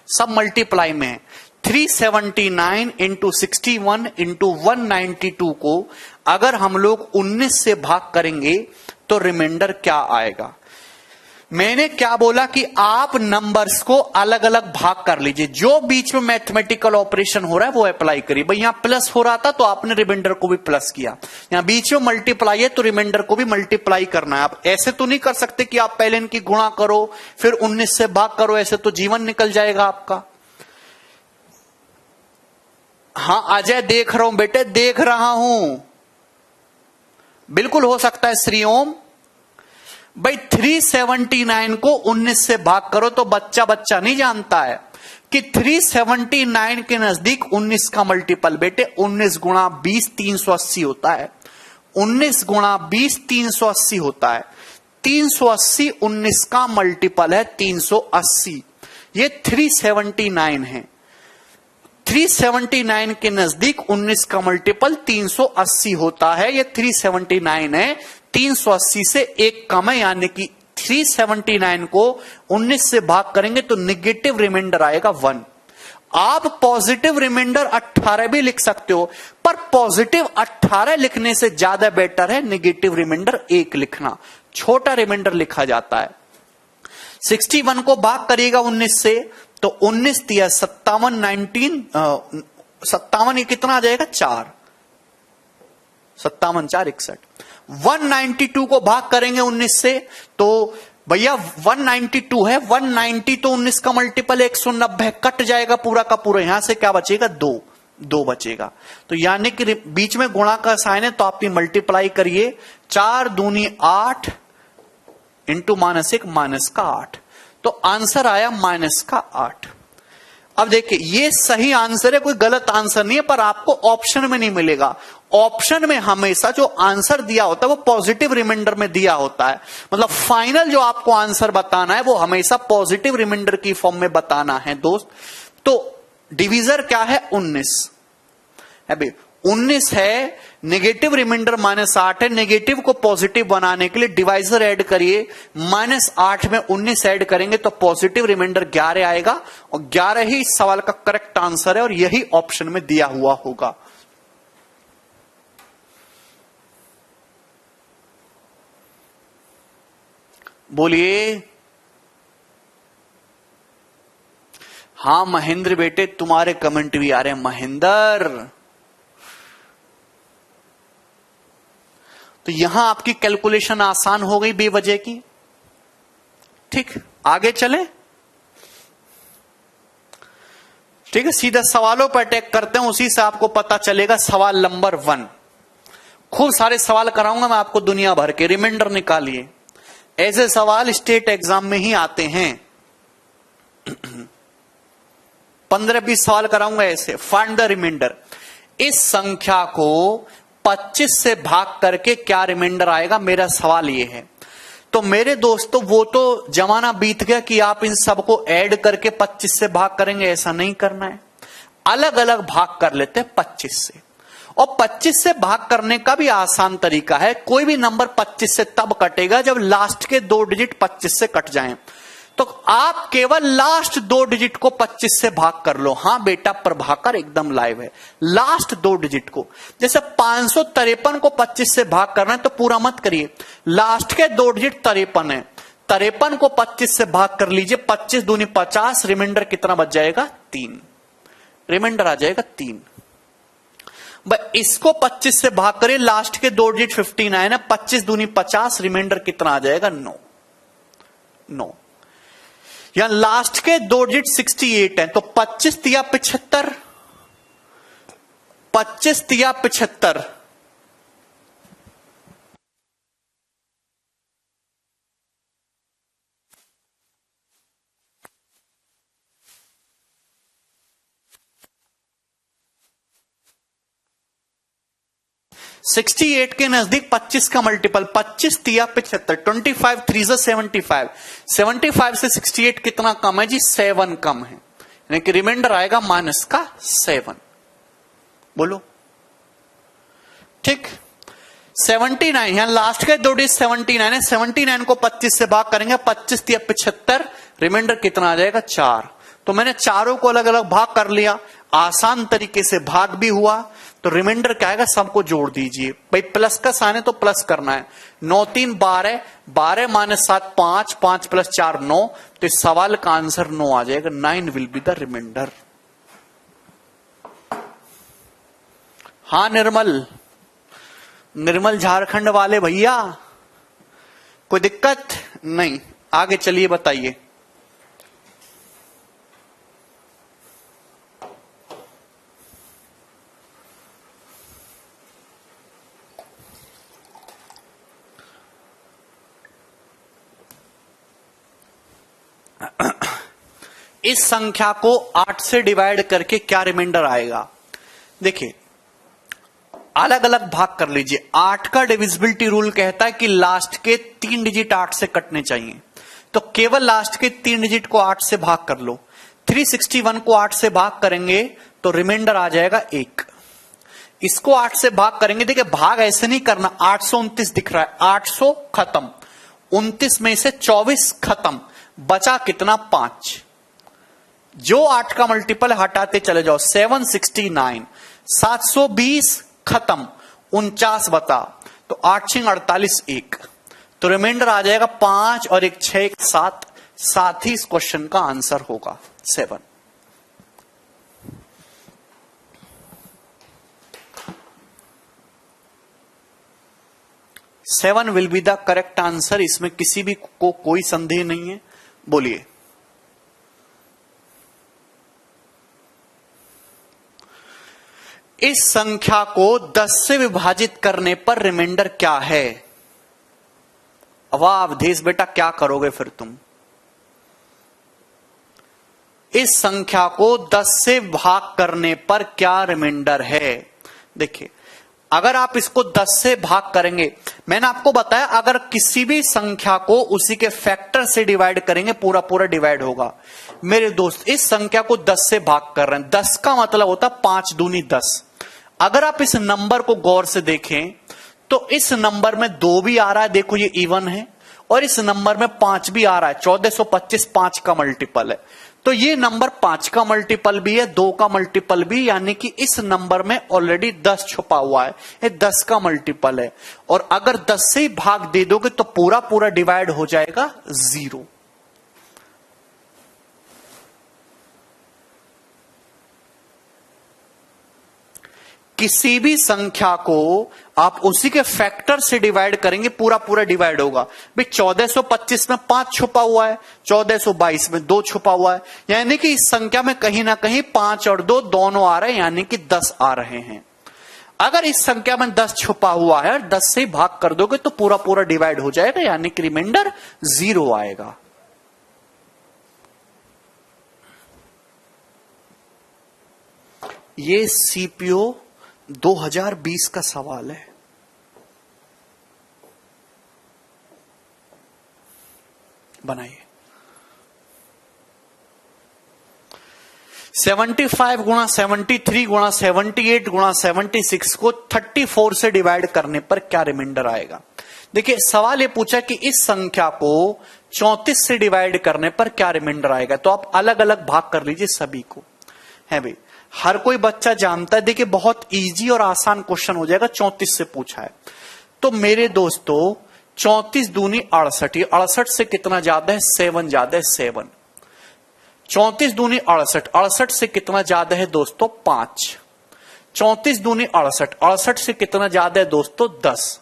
सब मल्टीप्लाई में है। 379 इंटू 61 इंटू 192 को अगर हम लोग 19 से भाग करेंगे तो रिमाइंडर क्या आएगा? मैंने क्या बोला कि आप नंबर्स को अलग अलग भाग कर लीजिए, जो बीच में मैथमेटिकल ऑपरेशन हो रहा है वो अप्लाई करिए। भाई यहां प्लस हो रहा था तो आपने रिमाइंडर को भी प्लस किया, यहां बीच में मल्टीप्लाई है तो रिमाइंडर को भी मल्टीप्लाई करना है। आप ऐसे तो नहीं कर सकते कि आप पहले इनकी गुणा करो फिर 19 से भाग करो, ऐसे तो जीवन निकल जाएगा आपका। हां अजय, देख रहा हूं बेटे, देख रहा हूं, बिल्कुल हो सकता है श्री ओम। भाई 379 को 19 से भाग करो तो बच्चा बच्चा नहीं जानता है कि 379 के नजदीक 19 का मल्टीपल बेटे 19 गुणा 20 380 होता है। 19 गुणा 20 380 होता है। 380 19 का मल्टीपल है 380। ये 379 है। 379 के नजदीक 19 का मल्टीपल 380 होता है। ये 379 है, 380 से एक कम है, यानी कि 379 को 19 से भाग करेंगे तो निगेटिव रिमाइंडर आएगा 1। आप पॉजिटिव रिमाइंडर 18 भी लिख सकते हो, पर पॉजिटिव 18 लिखने से ज्यादा बेटर है निगेटिव रिमाइंडर 1 लिखना। छोटा रिमाइंडर लिखा जाता है। 61 को भाग करिएगा 19 से तो 19 दिया 57, 19 57, ये कितना आ जाएगा? 4, 57 4 61। 192 को भाग करेंगे 19 से तो भैया 192 है, 190 तो 19 का मल्टीपल 190 कट जाएगा पूरा का पूरा। यहां से क्या बचेगा? 2 बचेगा। तो यानी कि बीच में गुणा का साइन है तो आप मल्टीप्लाई करिए। 4 दूनी 8 इंटू -1 माइनस का 8, तो आंसर आया माइनस का 8। अब देखिए ये सही आंसर है, कोई गलत आंसर नहीं है, पर आपको ऑप्शन में नहीं मिलेगा। ऑप्शन में हमेशा जो आंसर दिया होता है वो पॉजिटिव रिमाइंडर में दिया होता है। मतलब फाइनल जो आपको आंसर बताना है वो हमेशा पॉजिटिव रिमाइंडर की फॉर्म में बताना है दोस्त। तो डिवीजर क्या है? 19। अभी 19 है, नेगेटिव रिमाइंडर -8 है। नेगेटिव को पॉजिटिव बनाने के लिए डिवाइजर ऐड करिए, -8 में 19 ऐड करेंगे तो पॉजिटिव रिमाइंडर 11 आएगा, और 11 ही इस सवाल का करेक्ट आंसर है और यही ऑप्शन में दिया हुआ होगा। बोलिए। हाँ महेंद्र बेटे, तुम्हारे कमेंट भी आ रहे हैं महेंद्र। तो यहां आपकी कैलकुलेशन आसान हो गई बेवजह की। ठीक, आगे चले। ठीक है, सीधा सवालों पर अटैक करते हैं, उसी से आपको पता चलेगा। सवाल नंबर 1, खूब सारे सवाल कराऊंगा मैं आपको दुनिया भर के, रिमाइंडर निकालिए। ऐसे सवाल स्टेट एग्जाम में ही आते हैं। 15-20 सवाल कराऊंगा ऐसे। Find the remainder. इस संख्या को 25 से भाग करके क्या रिमाइंडर आएगा, मेरा सवाल ये है। तो मेरे दोस्तों, वो तो जमाना बीत गया कि आप इन सबको ऐड करके 25 से भाग करेंगे, ऐसा नहीं करना है। अलग अलग भाग कर लेते हैं 25 से। और 25 से भाग करने का भी आसान तरीका है। कोई भी नंबर 25 से तब कटेगा जब लास्ट के 2 डिजिट 25 से कट जाएं। तो आप केवल लास्ट 2 डिजिट को 25 से भाग कर लो। हां बेटा, प्रभाकर एकदम लाइव है। लास्ट 2 डिजिट को, जैसे 553 को 25 से भाग करना है तो पूरा मत करिए, लास्ट के 2 डिजिट 53 है। 53 को 25 से भाग कर लीजिए, 25 दूनी 50, रिमाइंडर कितना बच जाएगा, 3। रिमाइंडर आ जाएगा 3। इसको 25 से भाग करिए, लास्ट के 2 डिजिट 59 है, 25 दूनी 50, रिमाइंडर कितना आ जाएगा, 9। यहां लास्ट के 2 डिजिट 68 है, तो 25 तिया 75, 25 तिया 75, (68) के नजदीक 25 का मल्टीपल, 25 तिया 75, 25 3 75, 75 से 68 कितना कम है जी, 7 कम है, यानी कि रिमाइंडर आएगा माइनस का 7। बोलो ठीक। 79, यहां लास्ट के 2 डिजिट 79 है, 79 को 25 से भाग करेंगे, 25 तिया 75, रिमाइंडर कितना आ जाएगा, 4। तो मैंने चारों को अलग अलग भाग कर लिया, आसान तरीके से भाग भी हुआ। तो रिमाइंडर क्या आएगा, सबको जोड़ दीजिए भाई, प्लस का साइन है तो प्लस करना है। 9 3 12, 12 माइनस 7 5, 5 प्लस 4 9। तो इस सवाल का आंसर 9 आ जाएगा। 9 विल बी द रिमाइंडर। हाँ निर्मल झारखंड वाले भैया, कोई दिक्कत नहीं, आगे चलिए बताइए। इस संख्या को 8 से डिवाइड करके क्या रिमाइंडर आएगा। देखिए, अलग अलग भाग कर लीजिए। 8 का डिविजिबिलिटी रूल कहता है कि लास्ट के 3 डिजिट 8 से कटने चाहिए, तो केवल लास्ट के 3 डिजिट को 8 से भाग कर लो। 361 को 8 से भाग करेंगे तो रिमाइंडर आ जाएगा 1। इसको 8 से भाग करेंगे, देखिए भाग ऐसे नहीं करना। 829 दिख रहा है, 800 खत्म, 29 में से 24 खत्म, बचा कितना, 5। जो 8 का मल्टीपल हटाते चले जाओ, 769, 720 खत्म, 49 बता, तो 8 6 48 1, तो रिमाइंडर आ जाएगा 5 और 1 6 7। साथ ही इस क्वेश्चन का आंसर होगा 7। Seven will be the correct answer. इसमें किसी भी को कोई संदेह नहीं है। बोलिए। इस संख्या को 10 से विभाजित करने पर रिमाइंडर क्या है। वाह अवधेश बेटा, क्या करोगे फिर तुम। इस संख्या को 10 से भाग करने पर क्या रिमाइंडर है। देखिए, अगर आप इसको 10 से भाग करेंगे, मैंने आपको बताया अगर किसी भी संख्या को उसी के फैक्टर से डिवाइड करेंगे पूरा पूरा डिवाइड होगा। मेरे दोस्त, इस संख्या को 10 से भाग कर रहे हैं, 10 का मतलब होता 5 दूनी 10। अगर आप इस नंबर को गौर से देखें तो इस नंबर में 2 भी आ रहा है, देखो ये इवन है, और इस नंबर में 5 भी आ रहा है। 1425 5 का मल्टीपल है, तो ये नंबर 5 का मल्टीपल भी है, 2 का मल्टीपल भी, यानी कि इस नंबर में ऑलरेडी 10 छुपा हुआ है, ये 10 का मल्टीपल है। और अगर 10 से ही भाग दे दोगे तो पूरा पूरा डिवाइड हो जाएगा 0। किसी भी संख्या को आप उसी के फैक्टर से डिवाइड करेंगे, पूरा पूरा डिवाइड होगा। भाई 1425 में 5 छुपा हुआ है, 1422 में 2 छुपा हुआ है, यानी कि इस संख्या में कहीं ना कहीं 5 और 2 दोनों आ रहे हैं, यानी कि 10 आ रहे हैं। अगर इस संख्या में 10 छुपा हुआ है और 10 से भाग कर दोगे तो पूरा पूरा डिवाइड हो जाएगा, यानी कि रिमाइंडर 0 आएगा। ये सीपीओ 2020 का सवाल है। बनाइए। 75 गुणा 73 गुणा 78 गुणा 76 को 34 से डिवाइड करने पर क्या रिमाइंडर आएगा। देखिए सवाल ये पूछा कि इस संख्या को 34 से डिवाइड करने पर क्या रिमाइंडर आएगा, तो आप अलग अलग भाग कर लीजिए सभी को। है भाई, हर कोई बच्चा जानता है। देखिए बहुत इजी और आसान क्वेश्चन हो जाएगा, 34 से पूछा है। तो मेरे दोस्तों 34 दूनी 68, 68 से कितना ज्यादा है, 7 ज्यादा है, 7। 34 दूनी 68, 68 से कितना ज्यादा है दोस्तों, 5। 34 दूनी 68, 68 से कितना ज्यादा है दोस्तों, 10।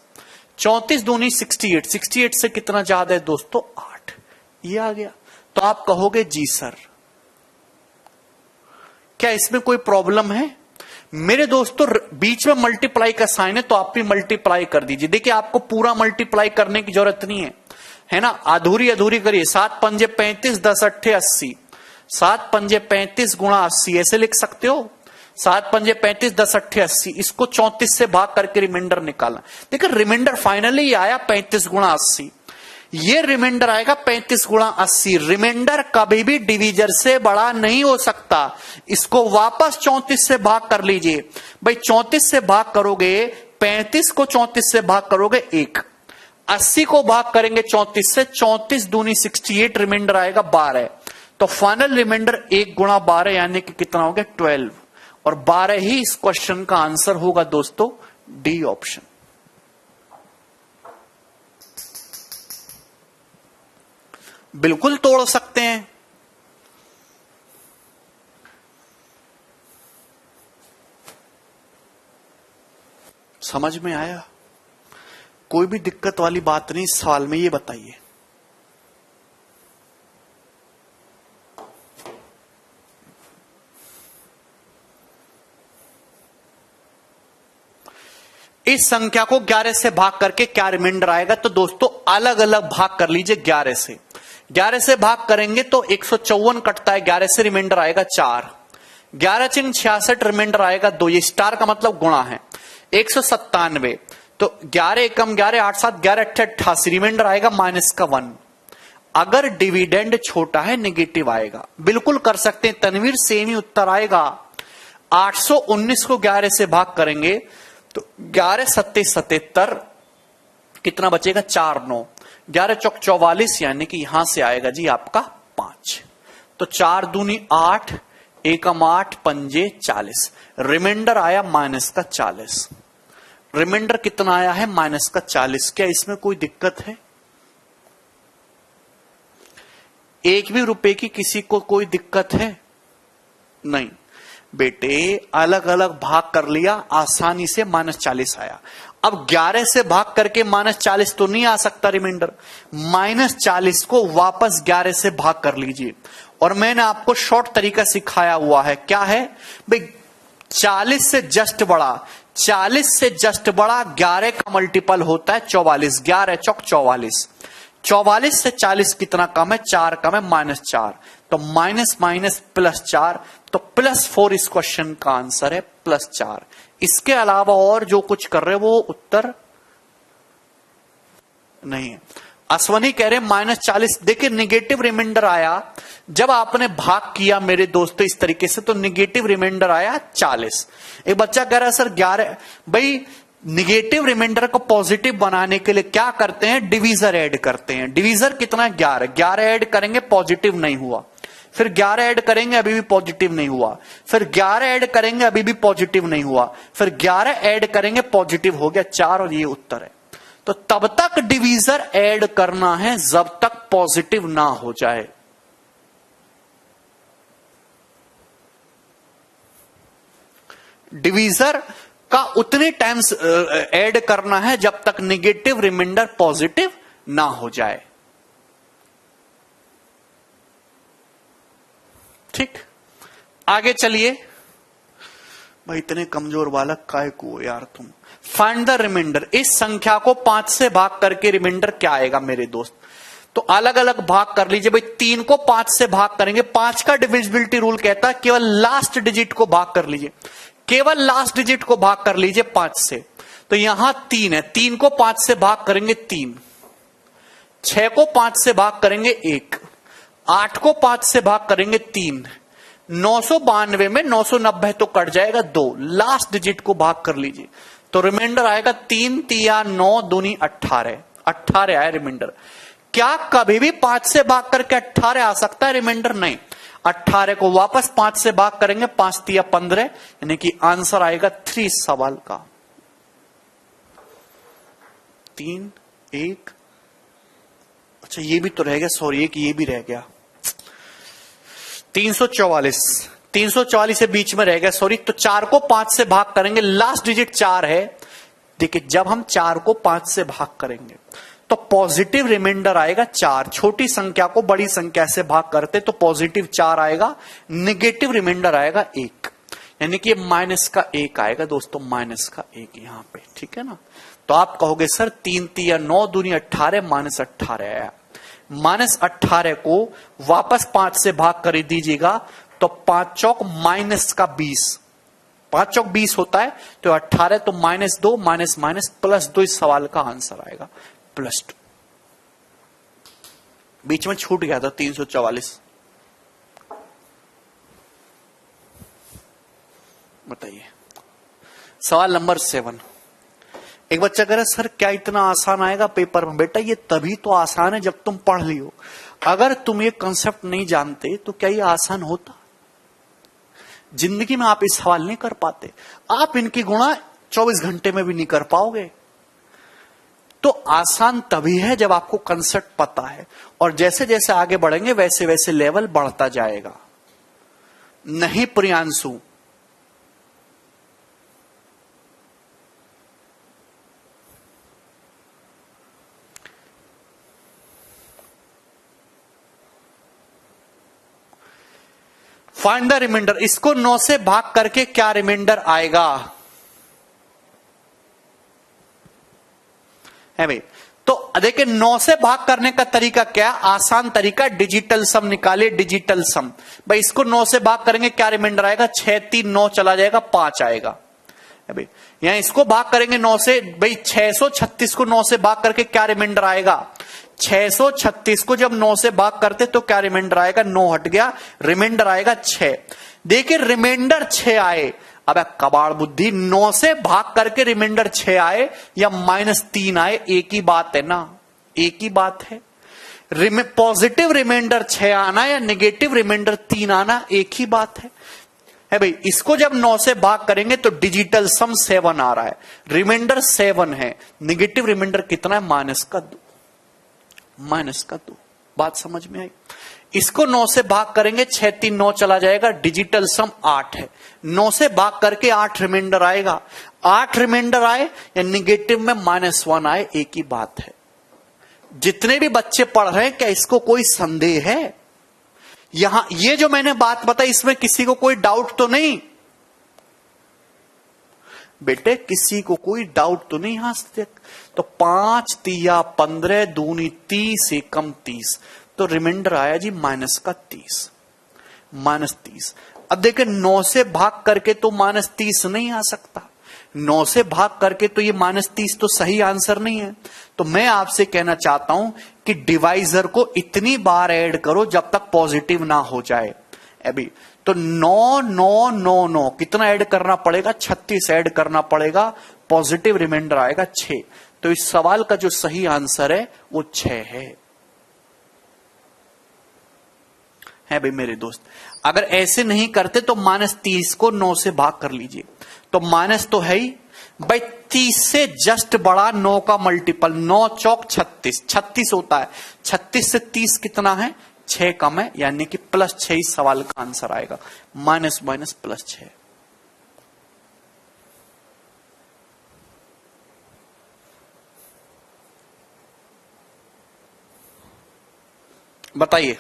34 दूनी 68, 68 से कितना ज्यादा है दोस्तों, 8। ये आ गया। तो आप कहोगे जी सर क्या इसमें कोई प्रॉब्लम है। मेरे दोस्तों बीच में मल्टीप्लाई का साइन है तो आप भी मल्टीप्लाई कर दीजिए। देखिए आपको पूरा मल्टीप्लाई करने की जरूरत नहीं है, है ना, अधूरी अधूरी करिए। 7 पंजे 35, 10 अट्ठे 80, 7 पंजे 35 गुणा 80 ऐसे लिख सकते हो। 7 पंजे 35, 10 अट्ठे 80, इसको 34 से भाग करके रिमाइंडर निकालना। देखिए रिमाइंडर फाइनली आया 35 गुणा 80, ये रिमाइंडर आएगा 35 गुणा 80। रिमाइंडर कभी भी डिवीजर से बड़ा नहीं हो सकता। इसको वापस 34 से भाग कर लीजिए। भाई 34 से भाग करोगे, 35 को 34 से भाग करोगे 1, 80 को भाग करेंगे 34 से, 34 दूनी 68, रिमाइंडर आएगा 12। तो फाइनल रिमाइंडर 1 गुणा 12 यानी कि कितना हो गया, 12। और 12 ही इस क्वेश्चन का आंसर होगा दोस्तों, डी ऑप्शन। बिल्कुल तोड़ सकते हैं। समझ में आया, कोई भी दिक्कत वाली बात नहीं इस सवाल में, ये बताइए। इस संख्या को 11 से भाग करके क्या रिमाइंडर आएगा, तो दोस्तों अलग अलग भाग कर लीजिए। 11 से 11 से भाग करेंगे तो 154 कटता है, 11 से रिमाइंडर आएगा 4। 11 चिन्ह 66, रिमाइंडर आएगा 2, ये स्टार का मतलब गुणा है। 197, तो 11 एकम 11, 8 7 11 88, रिमाइंडर आएगा माइनस का 1। अगर डिविडेंड छोटा है नेगेटिव आएगा। बिल्कुल कर सकते हैं तनवीर, सेम ही उत्तर आएगा। 819 को 11 से भाग करेंगे तो 11 सत्ते 77, कितना बचेगा, 4 9, 11 चौक 44, यानी कि यहां से आएगा जी आपका 5। तो 4 दूनी 8, एकम 8 पंजे 40, रिमाइंडर आया माइनस का 40। रिमाइंडर कितना आया है, माइनस का 40। क्या इसमें कोई दिक्कत है, एक भी रुपए की किसी को कोई दिक्कत है नहीं। बेटे अलग अलग भाग कर लिया, आसानी से माइनस 40 आया। अब 11 से भाग करके माइनस 40 तो नहीं आ सकता रिमाइंडर, माइनस 40 को वापस 11 से भाग कर लीजिए। और मैंने आपको शॉर्ट तरीका सिखाया हुआ है, क्या है भाई, 40 से जस्ट बड़ा, 40 से जस्ट बड़ा 11 का मल्टीपल होता है 44, 11 चौक 44। 44 से 40 कितना कम है, 4 कम है, माइनस 4। तो माइनस माइनस प्लस 4, तो प्लस 4 इस क्वेश्चन का आंसर है, प्लस 4। इसके अलावा और जो कुछ कर रहे हो वो उत्तर नहीं है। अश्वनी कह रहे -40। देखिए निगेटिव रिमाइंडर आया जब आपने भाग किया मेरे दोस्तों इस तरीके से, तो निगेटिव रिमाइंडर आया 40। एक बच्चा कह रहा है सर 11। भाई निगेटिव रिमाइंडर को पॉजिटिव बनाने के लिए क्या करते हैं, डिवीजर ऐड करते हैं। डिवीजर कितना, 11 ऐड करेंगे पॉजिटिव नहीं हुआ, फिर 11 ऐड करेंगे अभी भी पॉजिटिव नहीं हुआ, फिर 11 ऐड करेंगे अभी भी पॉजिटिव नहीं हुआ, फिर 11 ऐड करेंगे पॉजिटिव हो गया 4, और ये उत्तर है। तो तब तक डिवीजर ऐड करना है जब तक पॉजिटिव ना हो जाए। डिवीजर का उतने टाइम्स ऐड करना है जब तक नेगेटिव रिमाइंडर पॉजिटिव ना हो जाए। ठीक, आगे चलिए। भाई इतने कमजोर बालक काय को यार तुम। फाइंड द रिमाइंडर, इस संख्या को 5 से भाग करके रिमाइंडर क्या आएगा मेरे दोस्त। तो अलग अलग भाग कर लीजिए। भाई 3 को 5 से भाग करेंगे, 5 का डिविजिबिलिटी रूल कहता है केवल लास्ट डिजिट को भाग कर लीजिए, केवल लास्ट डिजिट को भाग कर लीजिए 5 से। तो यहां 3 है, 3 को 5 से भाग करेंगे 3, 6 को 5 से भाग करेंगे 1, 8 को 5 से भाग करेंगे 3, 992 में 990 तो कट जाएगा 2, लास्ट डिजिट को भाग कर लीजिए तो रिमाइंडर आएगा 3 तिया 9 दूनी 18, 18 आया रिमाइंडर। क्या कभी भी 5 से भाग करके 18 आ सकता है रिमाइंडर? नहीं। 18 को वापस 5 से भाग करेंगे, 5 तिया 15, यानी कि आंसर आएगा 3 इस सवाल का। 3 1, अच्छा ये भी तो रह गया, सॉरी एक ये भी रह गया, 344 से बीच में रह गया, सॉरी। तो 4 को 5 से भाग करेंगे, लास्ट डिजिट 4 है। देखिए जब हम 4 को 5 से भाग करेंगे तो पॉजिटिव रिमाइंडर आएगा 4। छोटी संख्या को बड़ी संख्या से भाग करते तो पॉजिटिव 4 आएगा, निगेटिव रिमाइंडर आएगा 1, यानी कि माइनस का 1 आएगा दोस्तों, माइनस का 1 यहां पे। ठीक है ना। तो आप कहोगे सर 3 तिया 9 दूनी 18, -18 आया। -18 को वापस 5 से भाग कर दीजिएगा तो 5 चौक माइनस का 20, 5 चौक 20 होता है, तो 18 तो -2 माइनस माइनस +2 इस सवाल का आंसर आएगा, +2। बीच में छूट गया था 344। बताइए सवाल नंबर 7। एक बच्चा कह रहा है सर क्या इतना आसान आएगा पेपर में? बेटा ये तभी तो आसान है जब तुम पढ़ लियो। अगर तुम ये कंसेप्ट नहीं जानते तो क्या ये आसान होता? जिंदगी में आप ये सवाल नहीं कर पाते, आप इनकी गुणा 24 घंटे में भी नहीं कर पाओगे। तो आसान तभी है जब आपको कंसेप्ट पता है, और जैसे जैसे आगे बढ़ेंगे वैसे वैसे लेवल बढ़ता जाएगा। नहीं प्रियांशु, फाइंड द रिमाइंडर, इसको 9 से भाग करके क्या रिमाइंडर आएगा है भाई। तो देखिए 9 से भाग करने का तरीका क्या, आसान तरीका, डिजिटल सम निकालिए, डिजिटल सम। भाई इसको 9 से भाग करेंगे क्या रिमाइंडर आएगा, 6 3 9 चला जाएगा, 5 आएगा भाई। यहां इसको भाग करेंगे 9 से, भाई 636 को 9 से भाग करके क्या रिमाइंडर आएगा, 636 को जब 9 से भाग करते तो क्या रिमाइंडर आएगा, 9 हट गया, रिमाइंडर आएगा 6। देखिए रिमाइंडर 6 आए, अब कबाड़ बुद्धि, 9 से भाग करके रिमाइंडर 6 आए या -3 आए, एक ही बात है ना, एक ही बात है। पॉजिटिव रिमाइंडर 6 आना या नेगेटिव रिमाइंडर 3 आना एक ही बात है भाई। इसको जब 9 से भाग करेंगे तो डिजिटल सम 7 आ रहा है, रिमाइंडर 7 है, नेगेटिव रिमाइंडर कितना है, -2, -2। बात समझ में आई? इसको 9 से भाग करेंगे, 6 3 9 चला जाएगा, डिजिटल सम 8 है, 9 से भाग करके 8 रिमाइंडर आएगा, 8 रिमाइंडर आए या निगेटिव में -1 आए, एक ही बात है। जितने भी बच्चे पढ़ रहे हैं क्या इसको कोई संदेह है? यहां ये जो मैंने बात बताई इसमें किसी को कोई डाउट तो नहीं? बेटे किसी को कोई डाउट तो नहीं यहां तक? तो 5 तिया 15 दूनी 30 एकम 30, तो रिमाइंडर आया जी -30, -30। अब देखिए 9 से भाग करके तो -30 नहीं आ सकता, 9 से भाग करके तो ये -30 तो सही आंसर नहीं है। तो मैं आपसे कहना चाहता हूं कि डिवाइजर को इतनी बार ऐड करो जब तक पॉजिटिव ना हो जाए। अभी तो 9 9 9 9 कितना ऐड करना पड़ेगा? 36 ऐड करना पड़ेगा, पॉजिटिव रिमाइंडर आएगा 6। तो इस सवाल का जो सही आंसर है वो 6 है भाई मेरे दोस्त। अगर ऐसे नहीं करते तो -30 को 9 से भाग कर लीजिए, तो माइनस तो है ही भाई, 30 से जस्ट बड़ा 9 का मल्टीपल, 9 चौक 36, 36 होता है। 36 से 30 कितना है? 6 कम है, यानी कि +6 इस सवाल का आंसर आएगा। Minus minus +6। बताइए।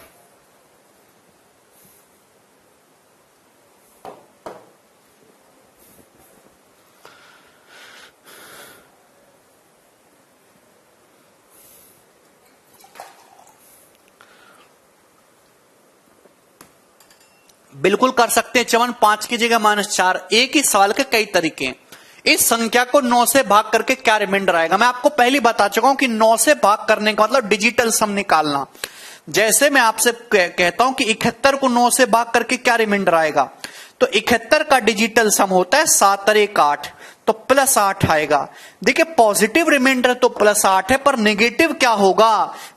बिल्कुल कर सकते हैं चवन, 5 की जगह -4। एक ही सवाल के कई तरीके हैं। इस संख्या को 9 से भाग करके क्या रिमाइंडर आएगा? मैं आपको पहले बता चुका हूं कि 9 से भाग करने का मतलब डिजिटल सम निकालना। जैसे मैं आपसे कहता हूं कि 71 को 9 से भाग करके क्या रिमाइंडर आएगा, तो 71 का डिजिटल सम होता है 7 और 1 8, तो +8 आएगा। देखिए पॉजिटिव रिमाइंडर तो +8 है, पर नेगेटिव क्या होगा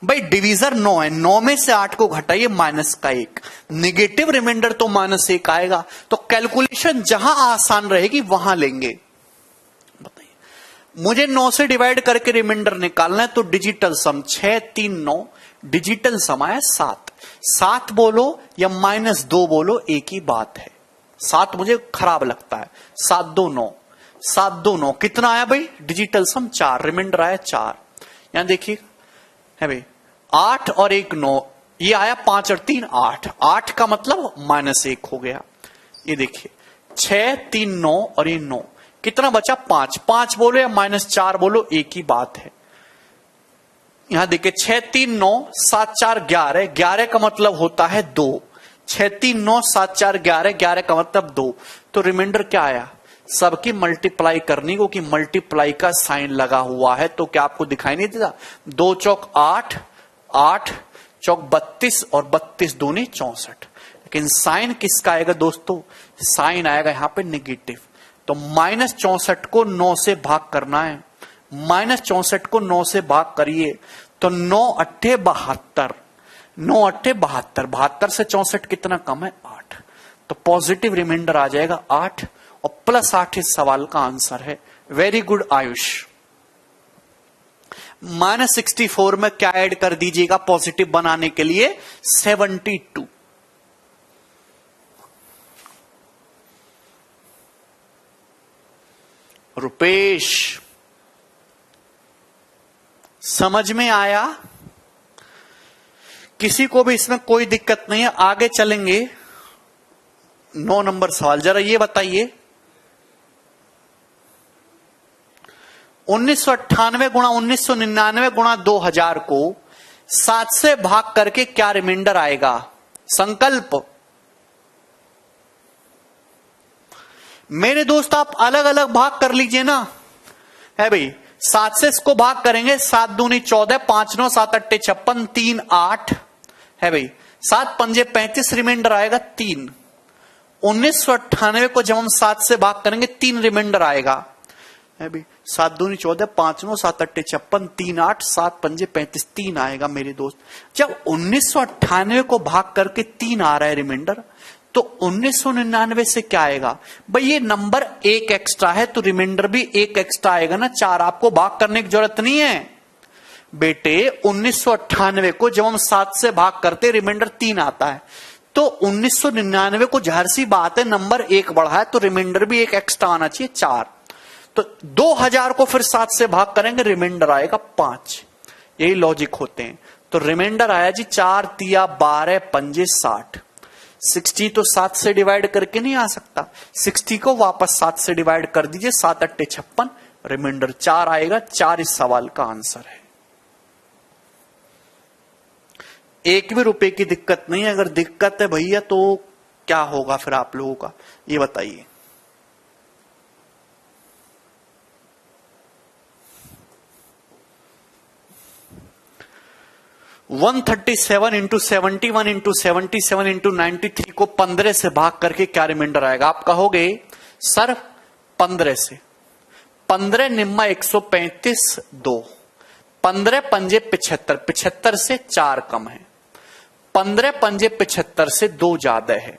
भाई? डिवीजर 9 है, 9 में से 8 को घटाइए -1, नेगेटिव रिमाइंडर तो -1 आएगा। तो कैलकुलेशन जहां आसान रहेगी वहां लेंगे। बताइए, मुझे 9 से डिवाइड करके रिमाइंडर निकालना है, तो डिजिटल सम 6 3 9, डिजिटल सम आया 7। 7 बोलो या -2 बोलो एक ही बात है। 7 मुझे खराब लगता है। 7 2 9, 7 2 9 कितना आया भाई? डिजिटल सम 4, रिमाइंडर आया 4। यहां देखिए है भाई 8 और 1 9, ये आया 5 और 3 8, 8 का मतलब -1 हो गया। ये देखिए 6 3 9 और ये 9, कितना बचा? 5। 5 बोलो या -4 बोलो एक ही बात है। यहां देखिए 6 3 9 7 4 11, 11 का मतलब होता है 2। 6 3 9 7 4 11, 11 का मतलब 2। तो रिमाइंडर क्या आया? सबकी मल्टीप्लाई करनी, क्योंकि मल्टीप्लाई का साइन लगा हुआ है। तो क्या आपको दिखाई नहीं देता? 2 चौक 8, 8 चौक 32 और 32 दूनी 64। लेकिन साइन किसका आएगा दोस्तों? साइन आएगा यहां पे नेगेटिव। तो -64 को 9 से भाग करना है, -64 को 9 से भाग करिए, तो 9 8 72, 9 8 72, 72 से 64 कितना कम है? 8। तो पॉजिटिव रिमाइंडर आ जाएगा 8, और +8 इस सवाल का आंसर है। Very good Ayush. -64 में क्या ऐड कर दीजिएगा पॉजिटिव बनाने के लिए? 72। रुपेश, समझ में आया? किसी को भी इसमें कोई दिक्कत नहीं है? आगे चलेंगे। 9 नंबर सवाल, जरा ये बताइए 1998 गुणा 1999 गुणा 2000 को 7 से भाग करके क्या रिमाइंडर आएगा? संकल्प। मेरे दोस्त आप अलग अलग भाग कर लीजिए ना, है भाई। 7 से इसको भाग करेंगे, 7 दूनी 14, 5 9 7 8 56, 3 8, है भाई। 7 पंजे 35, रिमाइंडर आएगा 3। 1998 को जब हम 7 से भाग करेंगे 3 रिमाइंडर आएगा, है भाई। 7 दूनी 14, 5 9 7 8 56, 3 8, 7 पंजे 35, 3 आएगा मेरे दोस्त। जब 1998 को भाग करके 3 आ रहा है रिमाइंडर, तो 1999 से क्या आएगा भाई? ये नंबर 1 एक्स्ट्रा है, तो रिमाइंडर भी 1 एक्स्ट्रा आएगा ना। 4 आपको भाग करने की जरूरत नहीं है बेटे। 1998 को जब हम 7 से भाग करते रिमाइंडर 3 आता है, तो 1999 को जाहिर सी बात है नंबर 1 बढ़ा है, तो रिमाइंडर भी 1 एक्स्ट्रा आना चाहिए 4। तो 2000 को फिर 7 से भाग करेंगे, रिमाइंडर आएगा 5। यही लॉजिक होते हैं। तो रिमाइंडर आया जी 4 तिया 12 पंजे 60। 60 तो 7 से डिवाइड करके नहीं आ सकता, 60 को वापस 7 से डिवाइड कर दीजिए, 7 8 56, रिमाइंडर 4 आएगा। 4 इस सवाल का आंसर है। एक भी रुपए की दिक्कत नहीं है। अगर दिक्कत है भैया तो क्या होगा फिर आप लोगों का, ये बताइए। 137 इंटू 71 इंटू 77 इंटू 93 को 15 से भाग करके क्या रिमाइंडर आएगा? आप कहोगे सर 15 से, 15 निम्मा 135 2, 15 पंजे 75, 75 से 4 कम है, 15 पंजे 75 से 2 ज्यादा है,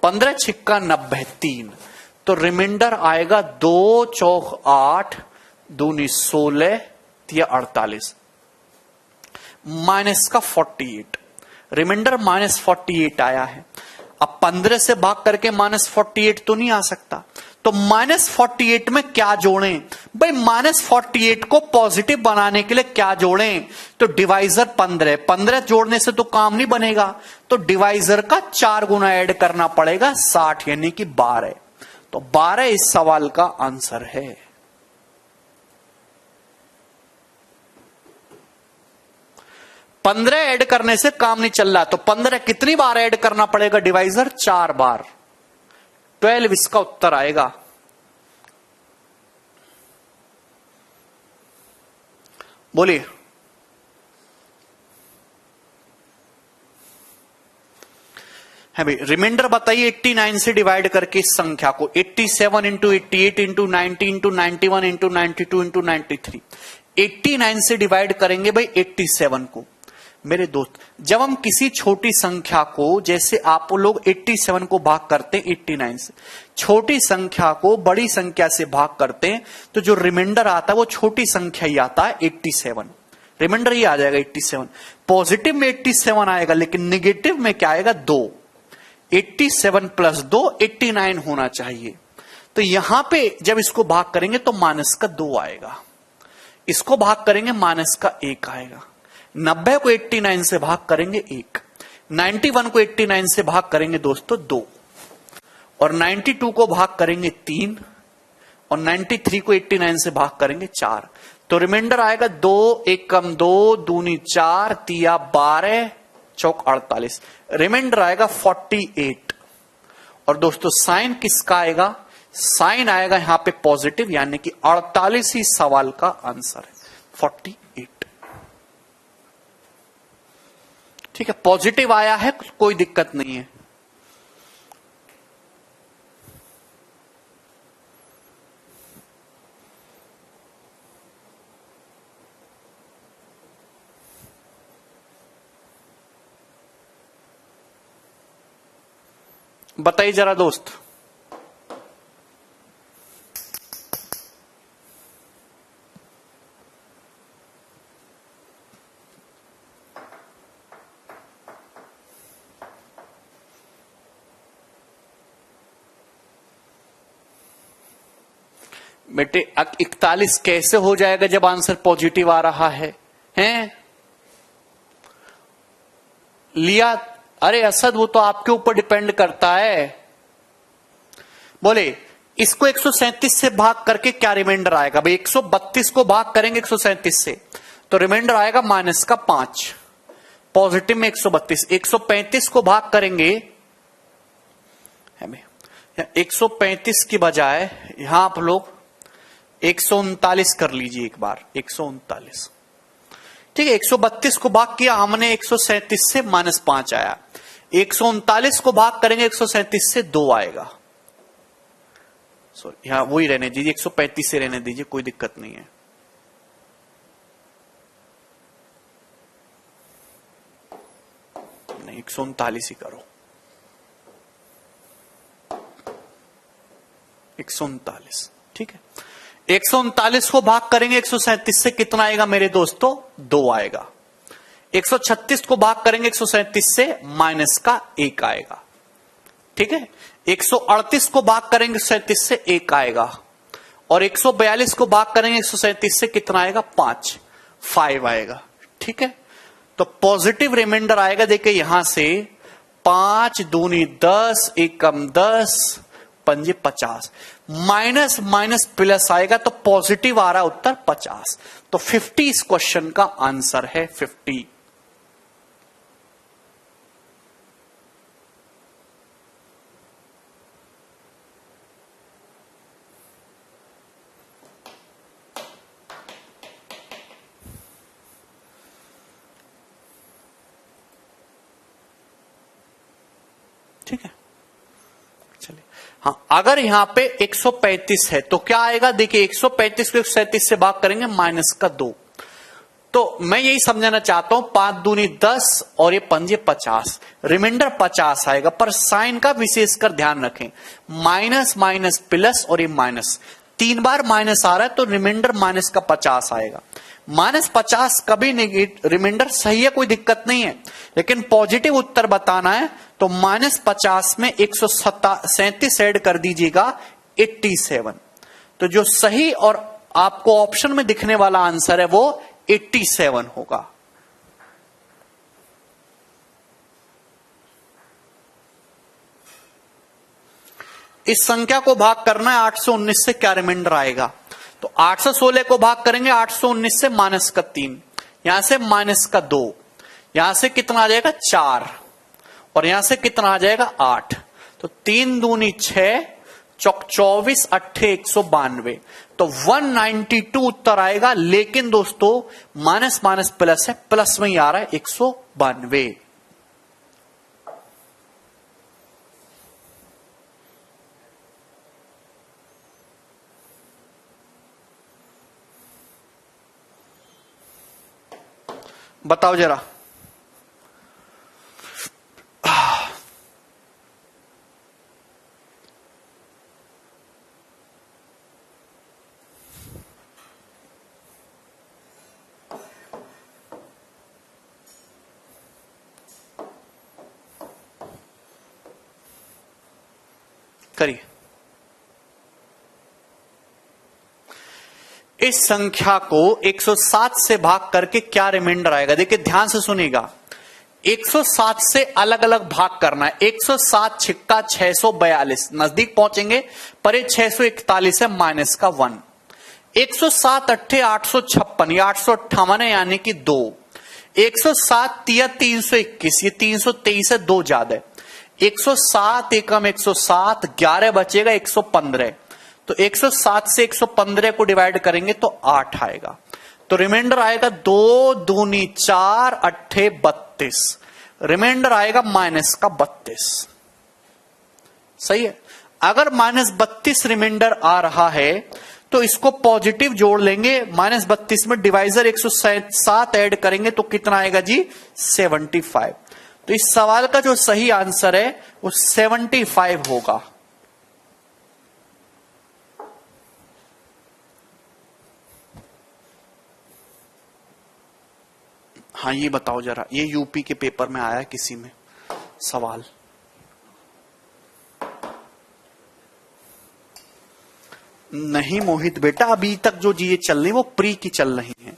15 छिक्का 90 3, तो रिमाइंडर आएगा 2 चौक 8 दूनी 16 या 48 माइनस का 48, रिमाइंडर माइनस 48 आया है। अब 15 से भाग करके माइनस 48 तो नहीं आ सकता, तो माइनस 48 में क्या जोड़ें भाई? माइनस 48 को पॉजिटिव बनाने के लिए क्या जोड़ें? तो डिवाइजर 15, 15 जोड़ने से तो काम नहीं बनेगा, तो डिवाइजर का 4 गुना ऐड करना पड़ेगा 60 यानी कि 12, तो 12 इस सवाल का आंसर है। पंद्रह ऐड करने से काम नहीं चल रहा, तो 15 कितनी बार ऐड करना पड़ेगा डिवाइजर? 4 बार, 12 इसका उत्तर आएगा। बोलिए। है भाई, रिमाइंडर बताइए 89 से डिवाइड करके इस संख्या को, 87 into 88 into 90 into 91 into 92 into 93, 89 से डिवाइड करेंगे भाई 87 को। मेरे दोस्त, जब हम किसी छोटी संख्या को, जैसे आप लोग 87 को भाग करते हैं 89 से, छोटी संख्या को बड़ी संख्या से भाग करते हैं, तो जो रिमाइंडर आता है वो छोटी संख्या ही आता है 87, रिमाइंडर ही आ जाएगा 87। पॉजिटिव में 87 आएगा, लेकिन निगेटिव में क्या आएगा? 2, 87 प्लस 2 89 होना चाहिए। तो यहां पे जब इसको भाग करेंगे तो माइनस का 2 आएगा, इसको भाग करेंगे माइनस का 1 आएगा, 90 को 89 से भाग करेंगे 1, 91 को 89 से भाग करेंगे दोस्तों 2, और 92 को भाग करेंगे 3, और 93 को 89 से भाग करेंगे 4, तो रिमाइंडर आएगा 2 1 कम 2 दूनी 4 तिया 12 चौक 48, रिमाइंडर आएगा 48। और दोस्तों साइन किसका आएगा? साइन आएगा यहां पे पॉजिटिव, यानी कि 48 ही सवाल का आंसर है, 48। ठीक है, पॉजिटिव आया है, कोई दिक्कत नहीं है। बताइए जरा दोस्त। बेटे 41 कैसे हो जाएगा जब आंसर पॉजिटिव आ रहा है? हैं? लिया? अरे असद, वो तो आपके ऊपर डिपेंड करता है। बोले इसको 137 से भाग करके क्या रिमाइंडर आएगा? भाई 132 को भाग करेंगे 137 से, तो रिमाइंडर आएगा माइनस का 5, पॉजिटिव में 132। 135 को भाग करेंगे, 135 की बजाय यहां आप लोग 139 कर लीजिए एक बार, 139। ठीक है, 132 को भाग किया हमने 137 से, माइनस 5 आया। 139 को भाग करेंगे 137 से, 2 आएगा। सॉरी, यहां वही रहने दीजिए, 135 से रहने दीजिए, कोई दिक्कत नहीं है। नहीं, 139 ही करो, 139। ठीक है, 139 को भाग करेंगे 137 से, कितना आएगा मेरे दोस्तों? 2 आएगा। 136 को भाग करेंगे 137 से, माइनस का 1 आएगा। ठीक है, 138 को भाग करेंगे 137 से, 1 आएगा, और 142 को भाग करेंगे 137 से, कितना आएगा? 5 आएगा। ठीक है, तो पॉजिटिव रिमाइंडर आएगा, देखिए यहां से 5 दूनी 10, 1 कम 10, पंजे 50, माइनस माइनस प्लस आएगा, तो पॉजिटिव आ रहा है उत्तर 50, तो 50 इस क्वेश्चन का आंसर है, 50। ठीक है, चलिए। हाँ, अगर यहां पे 135 है तो क्या आएगा, देखिए 135 को 137 से भाग करेंगे -2। तो मैं यही समझाना चाहता हूं, 5 दूनी 10 और ये पंजे 50, रिमाइंडर 50 आएगा। पर साइन का विशेषकर ध्यान रखें, माइनस माइनस प्लस और ये माइनस, 3 बार माइनस आ रहा है तो रिमाइंडर माइनस का 50 आएगा। -50 कभी नेगेटिव रिमाइंडर सही है, कोई दिक्कत नहीं है, लेकिन पॉजिटिव उत्तर बताना है तो -50 में 137 ऐड कर दीजिएगा, 87। तो जो सही और आपको ऑप्शन में दिखने वाला आंसर है वो 87 होगा। इस संख्या को भाग करना है 819 से, क्या रिमाइंडर आएगा, तो 816 को भाग करेंगे 819 से -3, यहां से -2, यहां से कितना आ जाएगा 4, और यहां से कितना आ जाएगा 8, तो 3 दूनी 6, चौक 24, 8 192, तो 192 उत्तर आएगा। लेकिन दोस्तों माइनस माइनस प्लस है, प्लस में ही आ रहा है 192। बताओ जरा, करिए। इस संख्या को 107 से भाग करके क्या रिमाइंडर आएगा, देखिए ध्यान से सुनिएगा, 107 से अलग अलग भाग करना है। 107 छिक्का 642, नजदीक पहुंचेंगे, पर ये 641 है, माइनस का 1। 107 अट्ठे 856, ये 858 है, यानी कि 2। 107 तिया 321, ये 323 है, 2 ज्यादा है। 107 एकम 107, 11 बचेगा 115, तो 107 से 115 को डिवाइड करेंगे तो 8 आएगा। तो रिमाइंडर आएगा 2 दूनी 4, अट्ठे 32, रिमाइंडर आएगा माइनस का 32। सही है। अगर -32 रिमाइंडर आ रहा है तो इसको पॉजिटिव जोड़ लेंगे, -32 में डिवाइजर 107 ऐड करेंगे तो कितना आएगा जी 75। तो इस सवाल का जो सही आंसर है वो 75 होगा। हाँ ये बताओ जरा, ये यूपी के पेपर में आया किसी में सवाल, नहीं मोहित बेटा, अभी तक जो चीजें चल रही वो प्री की चल रही हैं।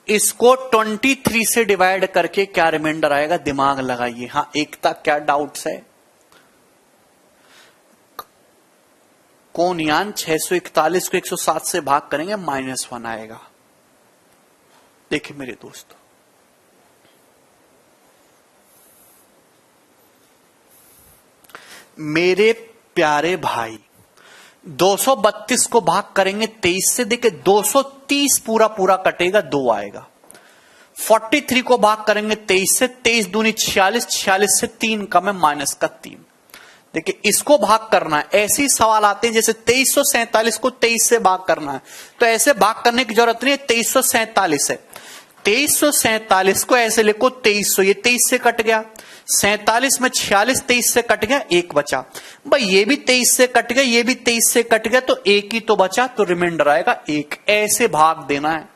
इसको 23 से डिवाइड करके क्या रिमाइंडर आएगा, दिमाग लगाइए। हाँ एकता, क्या डाउट्स है? कौन यान 641 को 107 से भाग करेंगे -1 आएगा। देखिए मेरे दोस्तों, मेरे प्यारे भाई, 232 को भाग करेंगे 23 से, देखिए 230 पूरा पूरा कटेगा, 2 आएगा। 43 को भाग करेंगे 23 से, 23 दूनी 46, 46 से 3 कम है, माइनस का 3। देखिए इसको भाग करना है, ऐसे ही सवाल आते हैं जैसे 2347 को 23 से भाग करना है, तो ऐसे भाग करने की जरूरत नहीं है। 2347 है, 2347 को ऐसे लिखो 2300, ये 23 से कट गया, 47 में 46 23 से कट गया, 1 बचा। भाई ये भी 23 से कट गया, ये भी 23 से कट गया, तो 1 ही तो बचा, तो रिमाइंडर आएगा 1। ऐसे भाग देना है।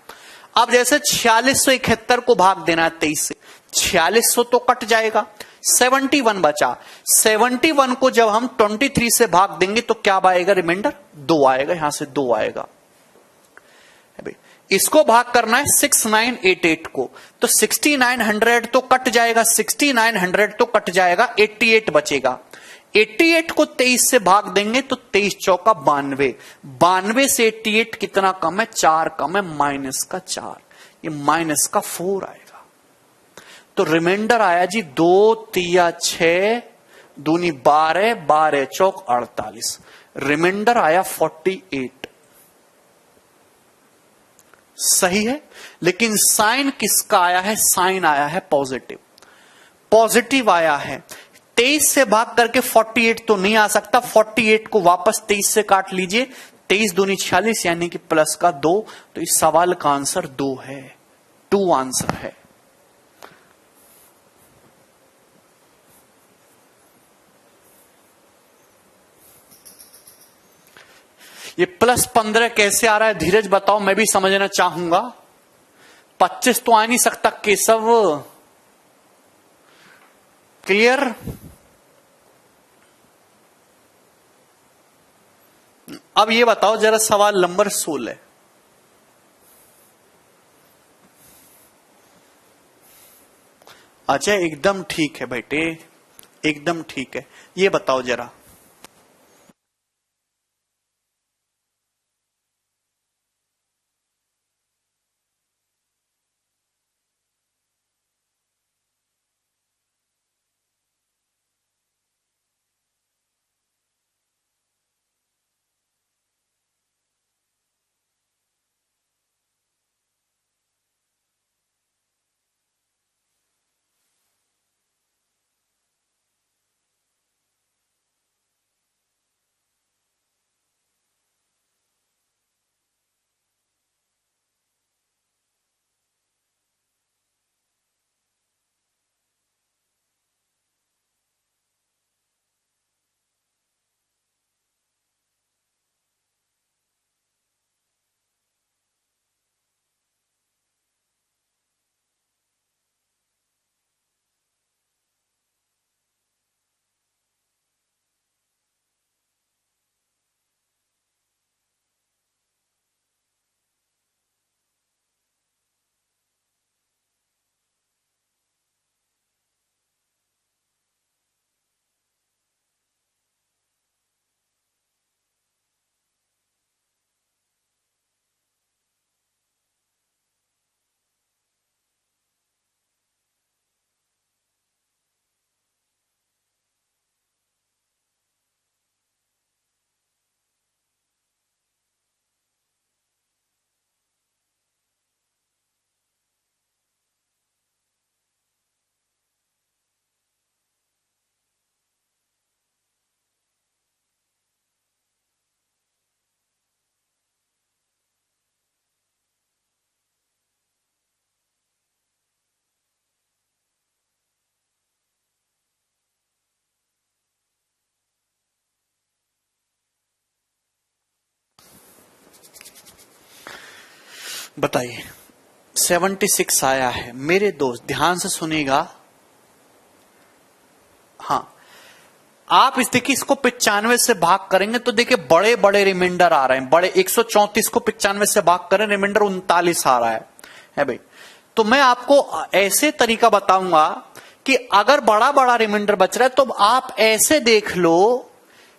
अब जैसे 4671 को भाग देना है 23 से, 4600 तो कट जाएगा, 71 बचा। 71 को जब हम 23 से भाग देंगे तो क्या आएगा रिमाइंडर, 2 आएगा, यहां से 2 आएगा। इसको भाग करना है 6988 को, तो 6900 तो कट जाएगा, 6900 तो कट जाएगा, 88 बचेगा। 88 को 23 से भाग देंगे तो 23 चौका 92, 92 से 88 कितना कम है, 4 कम है, माइनस का 4, ये माइनस का 4 आएगा। तो रिमाइंडर आया जी 2 तिया 6 दूनी 12, 12 चौक 48, रिमाइंडर आया 48। सही है, लेकिन साइन किसका आया है? साइन आया है पॉजिटिव, पॉजिटिव आया है। 23 से भाग करके 48 तो नहीं आ सकता, 48 को वापस 23 से काट लीजिए, 23 दूनी 46 यानी कि प्लस का 2, तो इस सवाल का आंसर 2 है, 2 आंसर है। ये प्लस 15 कैसे आ रहा है धीरज बताओ, मैं भी समझना चाहूंगा। 25 तो आ नहीं सकता केशव, क्लियर? अब ये बताओ जरा सवाल नंबर 16। अच्छा एकदम ठीक है बेटे, एकदम ठीक है। ये बताओ जरा, बताइए 76 आया है मेरे दोस्त, ध्यान से सुनिएगा। हाँ, आप इस देखिए इसको 95 से भाग करेंगे तो देखिए बड़े बड़े रिमाइंडर आ रहे हैं, बड़े 134 को 95 से भाग करें रिमाइंडर 39 आ रहा है भाई। तो मैं आपको ऐसे तरीका बताऊंगा कि अगर बड़ा बड़ा रिमाइंडर बच रहा है तो आप ऐसे देख लो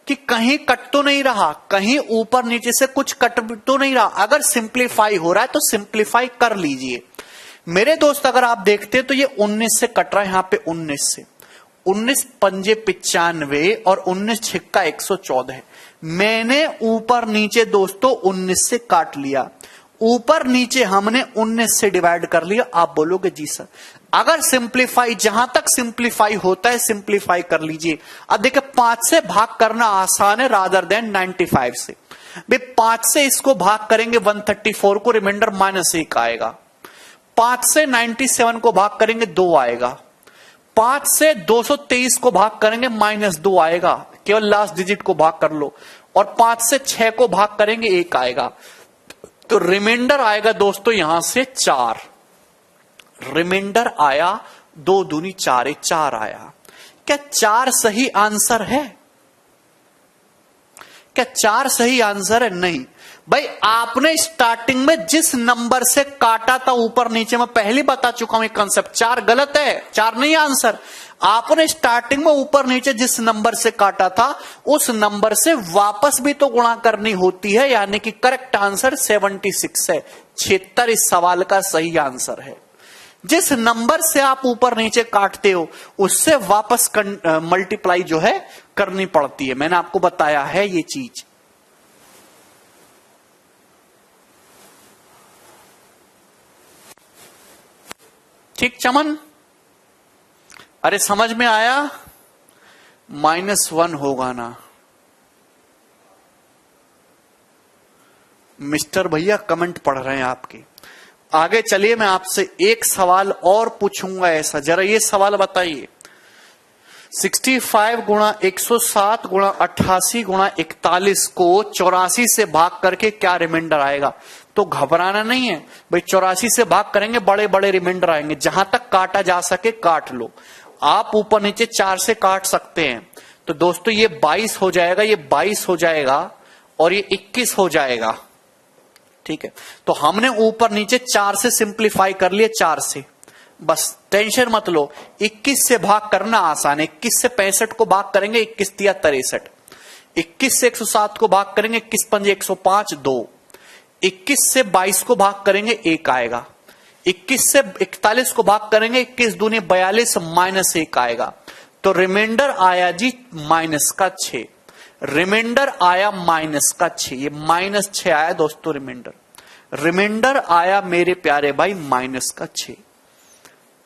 कि कहीं कट तो नहीं रहा, कहीं ऊपर नीचे से कुछ कट तो नहीं रहा। अगर सिंप्लीफाई हो रहा है तो सिंप्लीफाई कर लीजिए मेरे दोस्त। अगर आप देखते हैं तो ये 19 से कट रहा है, यहां पे 19 से 19 पंजे 95 और 19 छिक्का 114 है। मैंने ऊपर नीचे दोस्तों 19 से काट लिया, ऊपर नीचे हमने 19 से डिवाइड कर लिया। आप बोलोगे जी सर, अगर सिंप्लीफाई जहां तक सिंप्लीफाई होता है सिंप्लीफाई कर लीजिए। अब देखिए 5 से भाग करना आसान है रादर देन 95 से। भाई 5 से इसको भाग करेंगे 134 को, रिमाइंडर -1 आएगा। 5 से 97 को भाग करेंगे 2 आएगा। 5 से 223 को भाग करेंगे -2 आएगा, केवल लास्ट डिजिट को भाग कर लो। और 5 से 6 को भाग करेंगे 1 आएगा। तो रिमाइंडर आएगा दोस्तों यहां से 4। रिमाइंडर आया 2 दूनी 4, 4 आया। क्या 4 सही आंसर है? क्या 4 सही आंसर है? नहीं भाई, आपने स्टार्टिंग में जिस नंबर से काटा था ऊपर नीचे, मैं पहले बता चुका हूं कंसेप्ट। 4 गलत है, 4 नहीं आंसर। आपने स्टार्टिंग में ऊपर नीचे जिस नंबर से काटा था उस नंबर से वापस भी तो गुणा करनी होती है, यानी कि करेक्ट आंसर 76 है। 76 इस सवाल का सही आंसर है। जिस नंबर से आप ऊपर नीचे काटते हो उससे वापस मल्टीप्लाई जो है करनी पड़ती है। मैंने आपको बताया है ये चीज। ठीक चमन, अरे समझ में आया? -1 होगा ना मिस्टर भैया, कमेंट पढ़ रहे हैं आपके। आगे चलिए, मैं आपसे एक सवाल और पूछूंगा ऐसा, जरा ये सवाल बताइए। 65 गुणा 107 गुणा 88 गुणा 41 को 84 से भाग करके क्या रिमाइंडर आएगा? तो घबराना नहीं है भाई, 84 से भाग करेंगे, बड़े बड़े रिमाइंडर आएंगे, जहां तक काटा जा सके काट लो। आप ऊपर नीचे 4 से काट सकते हैं। तो दोस्तों ये 22 हो जाएगा, ये 22 हो जाएगा और ये 21 हो जाएगा। ठीक है, तो हमने ऊपर नीचे 4 से सिंप्लीफाई कर लिया, 4 से, बस टेंशन मत लो। 21 से भाग करना आसान है। 21 से 65 को भाग करेंगे, 21 तिया 63। 21 से 107 को भाग करेंगे, 21 पंजे 105, 2। 21 से 22 को भाग करेंगे, 1 आएगा। 21 से 41 को भाग करेंगे, 21 दूनी 42, -1 आएगा। तो रिमाइंडर आया जी -6। रिमाइंडर आया -6, ये -6 आया दोस्तों रिमाइंडर। रिमाइंडर आया मेरे प्यारे भाई -6।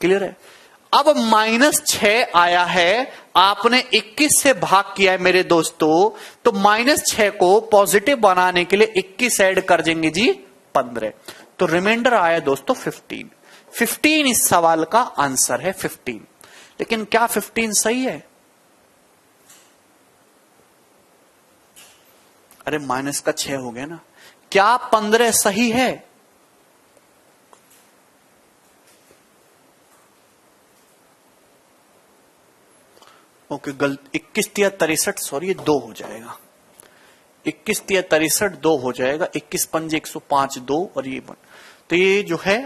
क्लियर है? अब -6 आया है, आपने 21 से भाग किया है मेरे दोस्तों, तो -6 को पॉजिटिव बनाने के लिए 21 ऐड कर देंगे जी 15। तो रिमाइंडर आया दोस्तों 15। 15 इस सवाल का आंसर है, 15। लेकिन क्या 15 सही है? अरे -6 हो गया ना। क्या 15 सही है? ओके, गलत। 21 तिया 63, सॉरी ये 2 हो जाएगा। 21 तिया 63, 2 हो जाएगा। 21 पंजे 105, 2 और ये 1। तो ये जो है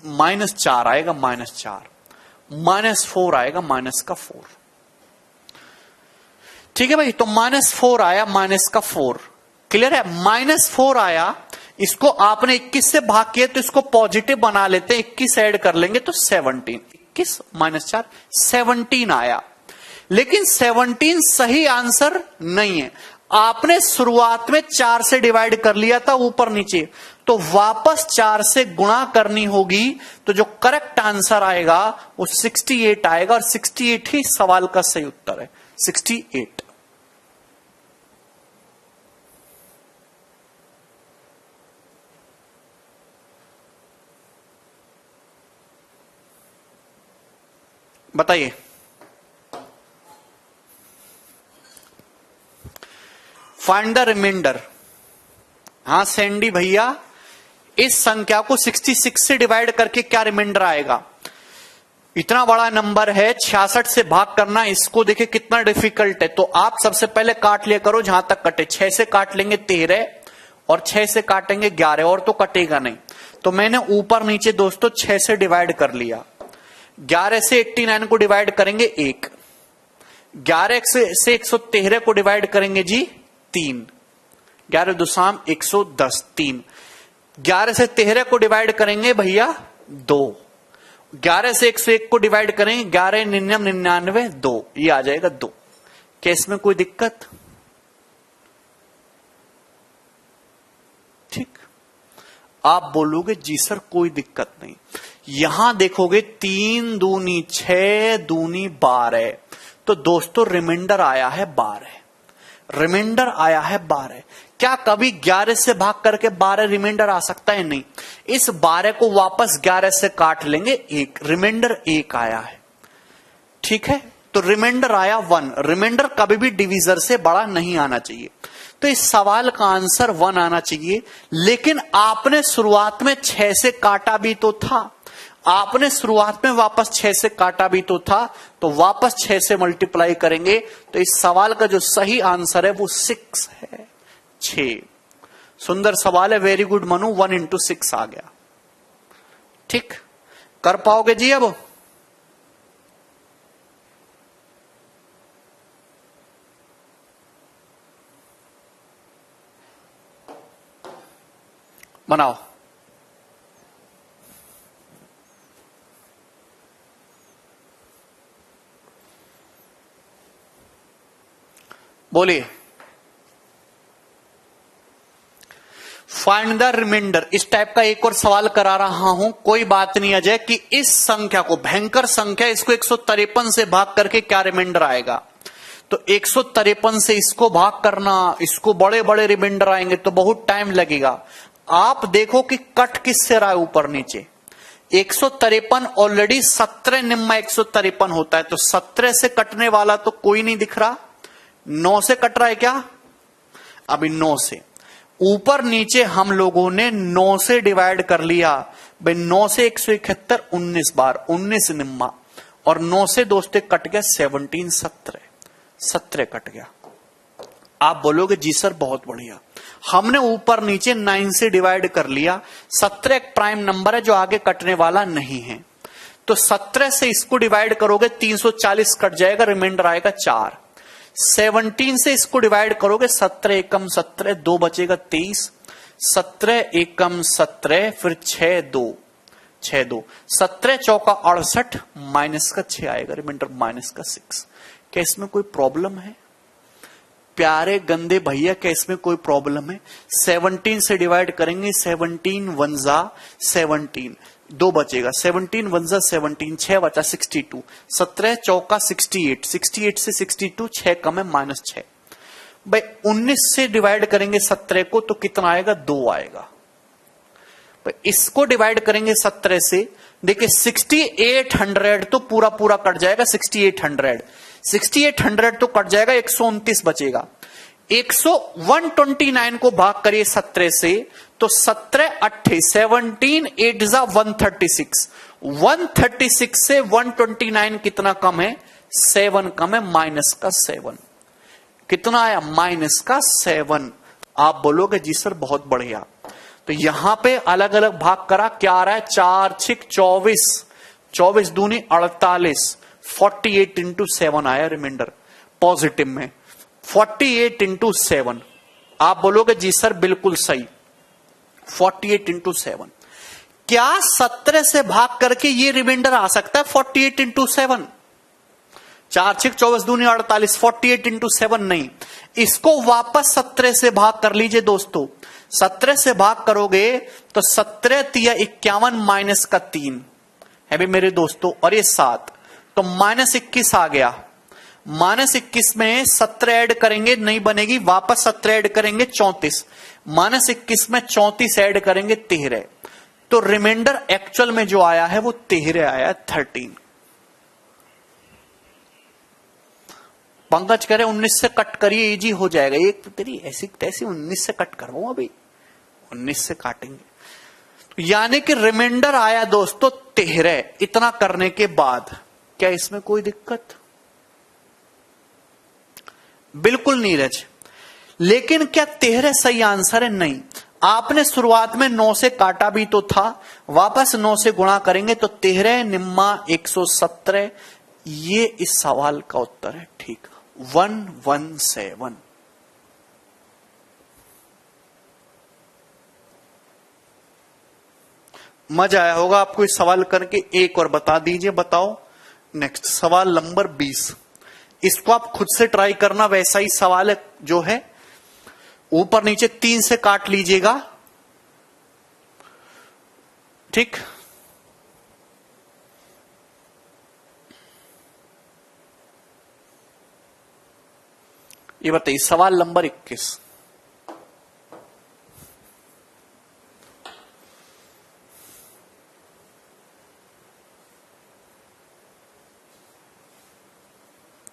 -4 आएगा, -4। -4 आएगा, -4। ठीक है भाई, तो -4 आया, -4। क्लियर है? -4 आया, इसको आपने 21 से भाग किया तो इसको पॉजिटिव बना लेते हैं, 21 ऐड कर लेंगे तो 17। 21 -4 17 आया। लेकिन 17 सही आंसर नहीं है। आपने शुरुआत में 4 से डिवाइड कर लिया था ऊपर नीचे, तो वापस 4 से गुणा करनी होगी। तो जो करेक्ट आंसर आएगा वो 68 आएगा, और 68 ही सवाल का सही उत्तर है, 68। बताइए। Find the remainder. हाँ सैंडी भैया, इस संख्या को 66 से डिवाइड करके क्या रिमाइंडर आएगा? इतना बड़ा नंबर है, 66 से भाग करना, इसको देखिए कितना डिफिकल्ट है। तो आप सबसे पहले काट लिया करो जहां तक कटे। 6 से काट लेंगे 13 और 6 से काटेंगे 11, और तो कटेगा नहीं। तो मैंने ऊपर नीचे दोस्तों 6 से डिवाइड कर लिया। 11 से 89 को डिवाइड करेंगे 1। 11 से 113 को डिवाइड करेंगे जी 3। 11 दुसाम 110, 3। 11 से 13 को डिवाइड करेंगे भैया 2। 11 से 101 को डिवाइड करेंगे 11 99 2, ये आ जाएगा 2। क्या इसमें कोई दिक्कत? ठीक, आप बोलोगे जी सर कोई दिक्कत नहीं। यहां देखोगे 3 दूनी 6 दूनी 12, तो दोस्तों रिमाइंडर आया है 12। रिमाइंडर आया है 12। क्या कभी 11 से भाग करके 12 रिमाइंडर आ सकता है? नहीं। इस 12 को वापस 11 से काट लेंगे, 1 रिमाइंडर 1 आया है। ठीक है, तो रिमाइंडर आया 1। रिमाइंडर कभी भी डिवीजर से बड़ा नहीं आना चाहिए, तो इस सवाल का आंसर 1 आना चाहिए। लेकिन आपने शुरुआत में 6 से काटा भी तो था, आपने शुरुआत में वापस 6 से काटा भी तो था, तो वापस 6 से मल्टीप्लाई करेंगे। तो इस सवाल का जो सही आंसर है वो 6 है, 6। सुंदर सवाल है, वेरी गुड मनु, 1 into 6 आ गया। ठीक, कर पाओगे जी? अब बनाओ। बोलिए। फाइंड द रिमाइंडर। इस टाइप का एक और सवाल करा रहा हूं, कोई बात नहीं अजय, कि इस संख्या को, भयंकर संख्या, इसको 153 से भाग करके क्या रिमाइंडर आएगा। तो 153 से इसको भाग करना, इसको बड़े बड़े रिमाइंडर आएंगे तो बहुत टाइम लगेगा। आप देखो कि कट किससे रहा है ऊपर नीचे। 153 ऑलरेडी 17 निम्मा 153 होता है, तो 17 से कटने वाला तो कोई नहीं दिख रहा। 9 से कट रहा है क्या? अभी 9 से ऊपर नीचे हम लोगों ने 9 से डिवाइड कर लिया भाई। 9 से 171 19 बार, 19 निम्मा, और 9 से दोस्तों कट गया 17, 17 कट गया। आप बोलोगे जी सर बहुत बढ़िया, हमने ऊपर नीचे 9 से डिवाइड कर लिया। 17 एक प्राइम नंबर है जो आगे कटने वाला नहीं है, तो 17 से इसको डिवाइड करोगे 340 कट जाएगा, रिमाइंडर आएगा 4। 17 से इसको डिवाइड करोगे 17 एकम 17, 2 बचेगा 23, 17 एकम 17, फिर 6 2, 17 चौका 68, माइनस का 6 आएगा, रिमाइंडर माइनस का 6। क्या इसमें कोई प्रॉब्लम है प्यारे गंदे भैया? क्या इसमें कोई प्रॉब्लम है? 17 से डिवाइड करेंगे, 17 1 जा 17, 2 बचेगा, 17 1 जा 17, 6 बचा 62, 17 चौका 68, 68 से 62 6 कम है माइनस 6। भाई 19 से डिवाइड करेंगे 17 को तो कितना आएगा? 2 आएगा। भाई इसको डिवाइड करेंगे 17 से, देखिए 6800 तो पूरा पूरा कट जाएगा, 6800 तो कट जाएगा, 129 बचेगा। 129 को भाग करिए 17 से, तो 17 8 17 8 जा 136, 136 से 129 कितना कम है? 7 कम है, माइनस का 7। कितना आया? माइनस का 7। आप बोलोगे जी सर बहुत बढ़िया। तो यहां पे अलग अलग भाग करा, क्या आ रहा है? 4 6 24, 24 दूनी 48, 48 इंटू 7 आया रिमाइंडर पॉजिटिव में, 48 इंटू 7। आप बोलोगे जी सर बिल्कुल सही, 48 इंटू 7। क्या 17 से भाग करके ये रिमाइंडर आ सकता है 48 इंटू 7? 4 6 24 दूनी 48, 48 इंटू 7 नहीं। इसको वापस 17 से भाग कर लीजिए दोस्तों। 17 से भाग करोगे तो 17 तिया 51 माइनस का 3 है भी मेरे दोस्तों, और ये 7, तो माइनस 21 आ गया। माइनस 21 में 17 ऐड करेंगे नहीं बनेगी, वापस 17 ऐड करेंगे 34, माइनस 21 में 34 ऐड करेंगे 13, तो रिमाइंडर एक्चुअल में जो आया है वो 13 आया, 13। पंकज कह रहे 19 से कट करिए इजी हो जाएगा। एक तो तेरी ऐसी तैसी 19 से कट करवाऊं, अभी 19 से काटेंगे। यानी कि रिमाइंडर आया दोस्तों 13। इतना करने के बाद क्या इसमें कोई दिक्कत? बिल्कुल नीरज। लेकिन क्या 13 सही आंसर है? नहीं। आपने शुरुआत में 9 से काटा भी तो था, वापस 9 से गुणा करेंगे तो 13 निम्मा 117, ये इस सवाल का उत्तर है। ठीक, 117। मजा आया होगा आपको इस सवाल करके। एक और बता दीजिए, बताओ नेक्स्ट सवाल नंबर 20। इसको आप खुद से ट्राई करना, वैसा ही सवाल है जो है, ऊपर नीचे 3 से काट लीजिएगा। ठीक, ये बताइए सवाल नंबर 21।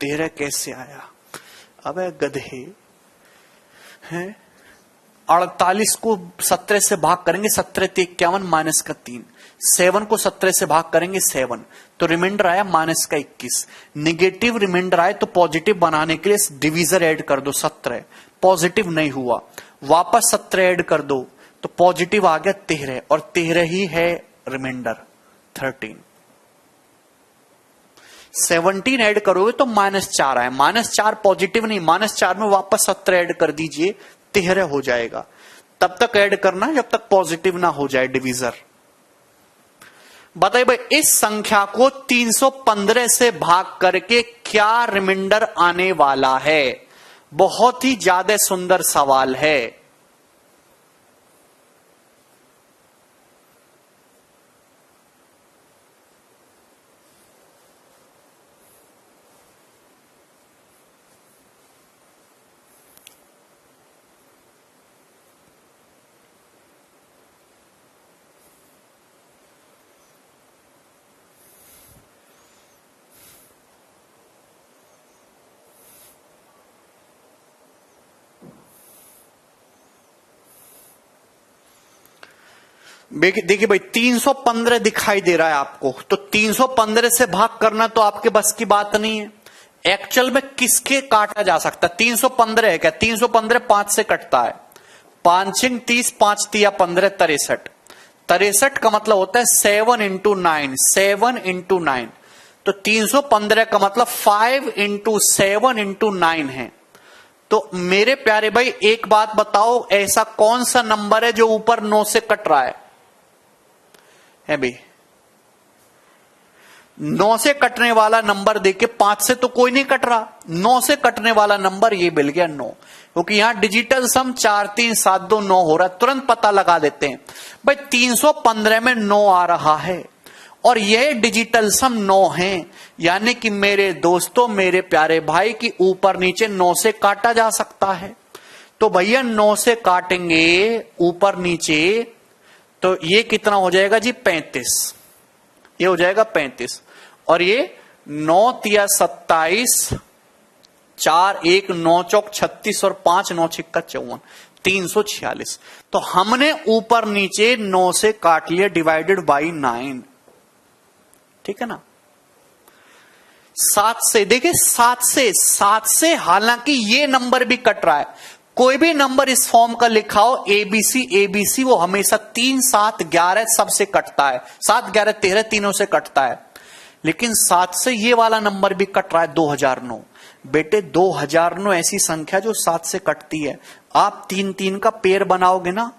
तेरह कैसे आया? अबे गधे हैं। 48 को 17 से भाग करेंगे, 17 ते 51 माइनस का 3, 7 को 17 से भाग करेंगे 7, तो रिमाइंडर आया माइनस का 21। निगेटिव रिमाइंडर आए तो पॉजिटिव बनाने के लिए डिवीजर ऐड कर दो 17, पॉजिटिव नहीं हुआ, वापस 17 ऐड कर दो तो पॉजिटिव आ गया 13, और 13 ही है रिमाइंडर 13। 17 ऐड करोगे तो -4 आए, -4 पॉजिटिव नहीं, -4 में वापस 17 ऐड कर दीजिए, 13 हो जाएगा। तब तक ऐड करना जब तक पॉजिटिव ना हो जाए डिवीजर। बताइए भाई, इस संख्या को 315 से भाग करके क्या रिमाइंडर आने वाला है? बहुत ही ज्यादा सुंदर सवाल है। देखिए भाई 315 दिखाई दे रहा है आपको, तो 315 से भाग करना तो आपके बस की बात नहीं है। एक्चुअल में किसके काटा जा सकता है? 315 है क्या? 315 5 से कटता है। 5 6 30, 5 तिया 15, 63। 63 का मतलब होता है 7 इंटू 9, 7 इंटू 9। तो 315 का मतलब 5 इंटू 7 इंटू 9 है। तो मेरे प्यारे भाई एक बात बताओ, ऐसा कौन सा नंबर है जो ऊपर 9 से कट रहा है भाई? 9 से कटने वाला नंबर देखिए, 5 से तो कोई नहीं कट रहा, 9 से कटने वाला नंबर ये मिल गया 9, क्योंकि यहां डिजिटल सम 4 3 7 2 9 हो रहा है, तुरंत पता लगा देते हैं भाई 315 में 9 आ रहा है और यह डिजिटल सम 9 है। यानी कि मेरे दोस्तों, मेरे प्यारे भाई की ऊपर नीचे 9 से काटा जा सकता है। तो भैया 9 से काटेंगे ऊपर नीचे, तो ये कितना हो जाएगा जी? 35। ये हो जाएगा 35 और ये 9 तिया 27, 4 1 9 चौक 36 और 5 9 छिक्का 54, 346। तो हमने ऊपर नीचे 9 से काट लिया डिवाइडेड बाई 9, ठीक है ना। 7 से देखिए, 7 से हालांकि ये नंबर भी कट रहा है। कोई भी नंबर इस फॉर्म का लिखा हो एबीसी, वो हमेशा 3 7 11 सबसे कटता है, 7 11 13 तीनों से कटता है। लेकिन 7 से ये वाला नंबर भी कट रहा है 2009। बेटे 2009 ऐसी संख्या जो 7 से कटती है। आप 3 3 का पेयर बनाओगे ना,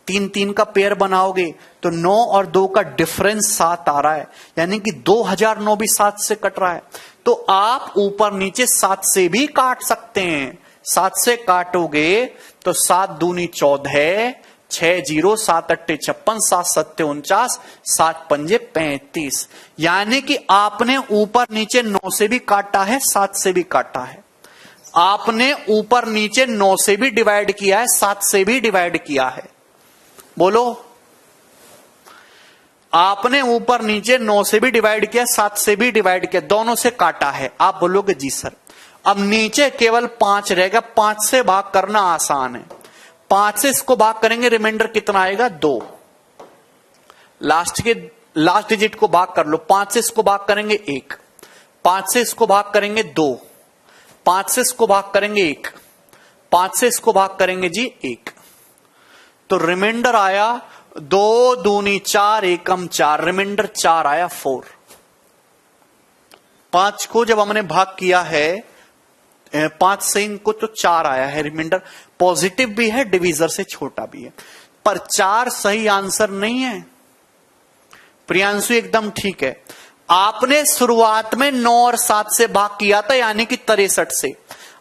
3 3 का पेयर बनाओगे तो 9 और 2 का डिफरेंस 7 आ रहा है, यानी कि 2009 भी 7 से कट रहा है। तो आप ऊपर नीचे 7 से भी काट सकते हैं। 7 से काटोगे तो 7 दूनी 14, 6 0 7 8 56, 7 7 49, 7 5 35। यानी कि आपने ऊपर नीचे 9 से भी काटा है, 7 से भी काटा है। आपने ऊपर नीचे 9 से भी डिवाइड किया है, 7 से भी डिवाइड किया है। बोलो, आपने ऊपर नीचे 9 से भी डिवाइड किया, 7 से भी डिवाइड किया, दोनों से काटा है। आप बोलोगे जी सर। अब नीचे केवल 5 रहेगा, 5 से भाग करना आसान है। 5 से इसको भाग करेंगे, रिमाइंडर कितना आएगा? 2। लास्ट डिजिट को भाग कर लो। 5 से इसको भाग करेंगे 1, 5 से इसको भाग करेंगे 2, 5 से इसको भाग करेंगे 1, 5 से इसको भाग करेंगे जी 1। तो रिमाइंडर आया 2 दूनी 4 एकम 4, रिमाइंडर 4 आया 4। 5 को जब हमने भाग किया है 5 से इनको, तो 4 आया है रिमाइंडर। पॉजिटिव भी है, डिवीजर से छोटा भी है, पर 4 सही आंसर नहीं है। प्रियांशु एकदम ठीक है। आपने शुरुआत में 9 और 7 से भाग किया था, यानी कि 63 से।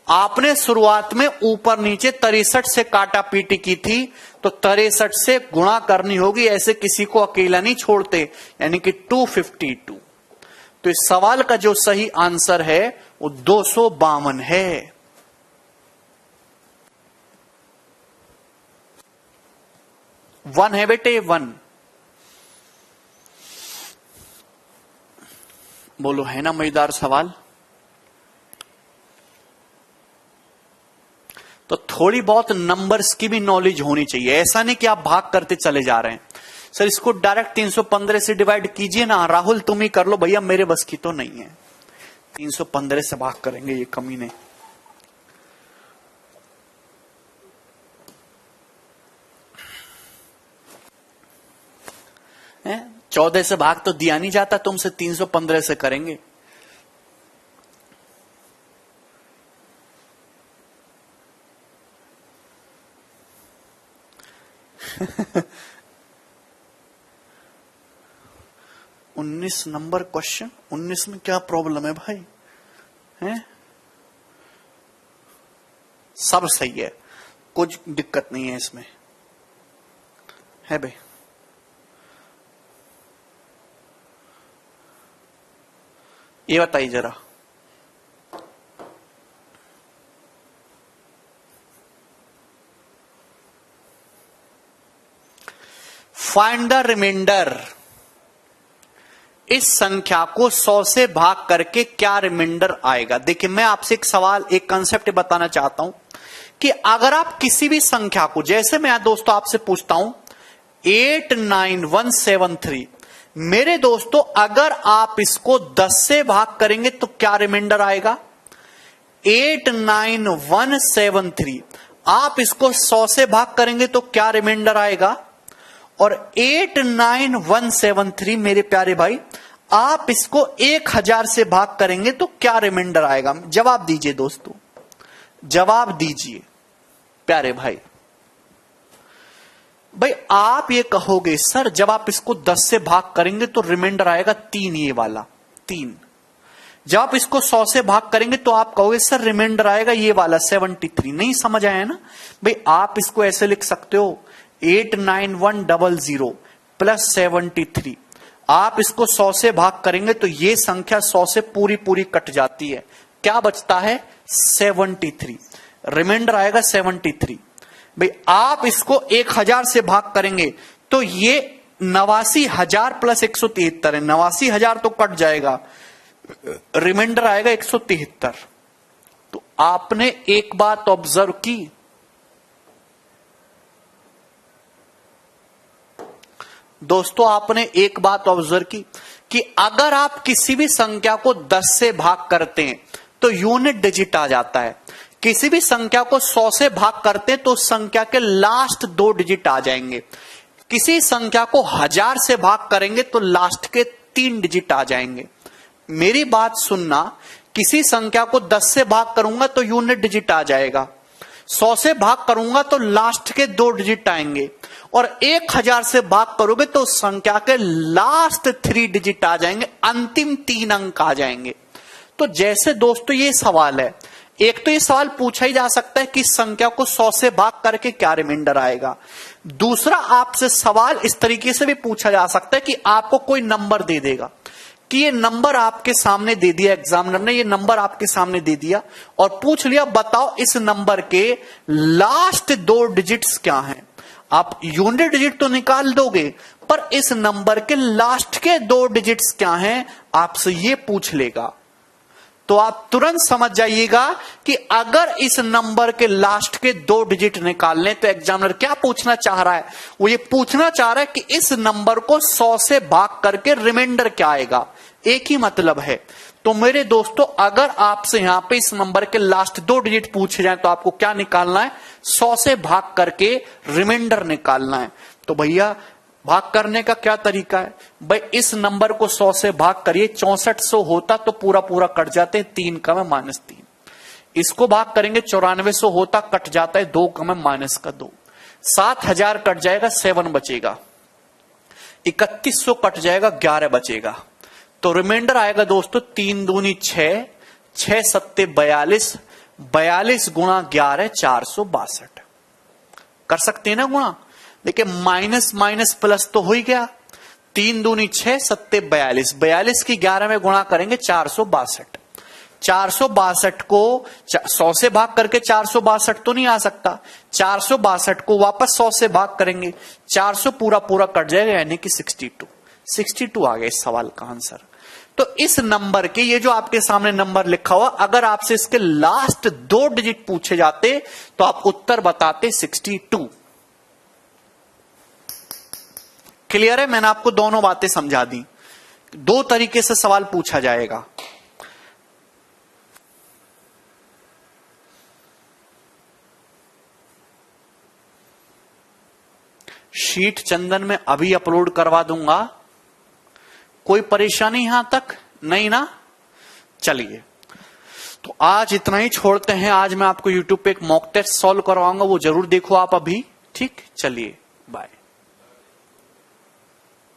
आपने शुरुआत में ऊपर नीचे 63 से काटा पीटी की थी, तो 63 से गुणा करनी होगी, ऐसे किसी को अकेला नहीं छोड़ते, यानी कि 252। तो इस सवाल का जो सही आंसर है वो 252 है। वन है बेटे, 1। बोलो, है ना मजेदार सवाल? तो थोड़ी बहुत नंबर्स की भी नॉलेज होनी चाहिए। ऐसा नहीं कि आप भाग करते चले जा रहे हैं। सर इसको डायरेक्ट 315 से डिवाइड कीजिए ना। राहुल तुम ही कर लो भैया, मेरे बस की तो नहीं है। 315 से भाग करेंगे ये कमीने। हैं? 14 से भाग तो दिया नहीं जाता तुमसे, 315 से करेंगे। उन्नीस नंबर क्वेश्चन, 19 में क्या प्रॉब्लम है भाई? हैं? सब सही है, कुछ दिक्कत नहीं है इसमें, है भाई? ये बताइए जरा, फाइंड द रिमाइंडर। इस संख्या को 100 से भाग करके क्या रिमाइंडर आएगा? देखिए मैं आपसे एक सवाल, एक कंसेप्ट बताना चाहता हूं कि अगर आप किसी भी संख्या को, जैसे मैं दोस्तों आपसे पूछता हूं 89173। मेरे दोस्तों अगर आप इसको 10 से भाग करेंगे तो क्या रिमाइंडर आएगा? 89173। आप इसको 100 से भाग करेंगे तो क्या रिमाइंडर आएगा? और 89173 मेरे प्यारे भाई, आप इसको 1000 से भाग करेंगे तो क्या रिमाइंडर आएगा? जवाब दीजिए दोस्तों, जवाब दीजिए प्यारे भाई। भाई आप ये कहोगे सर जब आप इसको 10 से भाग करेंगे तो रिमाइंडर आएगा 3, ये वाला 3। जब आप इसको 100 से भाग करेंगे तो आप कहोगे सर रिमाइंडर आएगा ये वाला 73। नहीं समझ आया ना भाई? आप इसको ऐसे लिख सकते हो 89100 प्लस 73। आप इसको 100 से भाग करेंगे तो ये संख्या 100 से पूरी पूरी कट जाती है, क्या बचता है? 73। रिमाइंडर आएगा 73। भाई आप इसको 1000 से भाग करेंगे तो ये 89,000 प्लस 173 है, 89,000 तो कट जाएगा, रिमाइंडर आएगा 173। तो आपने एक बात ऑब्जर्व की, दोस्तों आपने एक बात ऑब्जर्व की कि अगर आप किसी भी संख्या को 10 से भाग करते हैं तो यूनिट डिजिट आ जाता है, किसी भी संख्या को 100 से भाग करते हैं तो उस संख्या के लास्ट 2 डिजिट आ जाएंगे, किसी संख्या को 1000 से भाग करेंगे तो लास्ट के 3 डिजिट आ जाएंगे। मेरी बात सुनना, किसी संख्या को 10 से भाग करूंगा तो यूनिट डिजिट आ जाएगा, 100 से भाग करूंगा तो लास्ट के 2 डिजिट आएंगे, और 1000 से भाग करोगे तो उस संख्या के लास्ट 3 डिजिट आ जाएंगे, अंतिम 3 अंक आ जाएंगे। तो जैसे दोस्तों ये सवाल है, एक तो ये सवाल पूछा ही जा सकता है कि इस संख्या को 100 से भाग करके क्या रिमाइंडर आएगा। दूसरा आपसे सवाल इस तरीके से भी पूछा जा सकता है कि आपको कोई नंबर दे देगा कि ये नंबर आपके सामने दे दिया, एग्जामिनर ने ये नंबर आपके सामने दे दिया और पूछ लिया बताओ इस नंबर के लास्ट 2 डिजिट्स क्या हैं। आप यूनिट डिजिट तो निकाल दोगे पर इस नंबर के लास्ट के 2 डिजिट्स क्या हैं आपसे ये पूछ लेगा। तो आप तुरंत समझ जाइएगा कि अगर इस नंबर के लास्ट के 2 डिजिट निकालने तो एग्जामिनर क्या पूछना चाह रहा है? वो ये पूछना चाह रहा है कि इस नंबर को 100 से भाग करके रिमाइंडर क्या आएगा। एक ही मतलब है। तो मेरे दोस्तों अगर आपसे यहां पे इस नंबर के लास्ट 2 डिजिट पूछे जाए तो आपको क्या निकालना है? 100 से भाग करके रिमाइंडर निकालना है। तो भैया भाग करने का क्या तरीका है? भाई इस नंबर को 100 से भाग करिए, 6400 होता तो पूरा पूरा कट जाते, 3 कम है -3। इसको भाग करेंगे 9400 होता, कट जाता है 2 कम है -2। 7000 कट जाएगा, 7 बचेगा। 3100 कट जाएगा, 11 बचेगा। तो रिमाइंडर आएगा दोस्तों 3 दूनी 6, 6 सत्ते 42, 42 गुणा 11 462। कर सकते हैं ना गुणा? देखिए माइनस माइनस प्लस तो हो ही गया। 3 दूनी 6 सत्ते 42, 42 की 11 में गुणा करेंगे 462। 462 को 100 से भाग करके 462 तो नहीं आ सकता, 462 को वापस 100 से भाग करेंगे, 400 पूरा पूरा कट जाएगा यानी कि 62 आ गया इस सवाल का आंसर। तो इस नंबर के, ये जो आपके सामने नंबर लिखा हुआ, अगर आपसे इसके लास्ट 2 डिजिट पूछे जाते तो आप उत्तर बताते 62। क्लियर है? मैंने आपको दोनों बातें समझा दी। 2 तरीके से सवाल पूछा जाएगा। शीट चंदन में अभी अपलोड करवा दूंगा, कोई परेशानी यहां तक नहीं ना? चलिए तो आज इतना ही छोड़ते हैं। आज मैं आपको YouTube पे एक मॉक टेस्ट सॉल्व करवाऊंगा, वो जरूर देखो आप अभी। ठीक, चलिए बाय।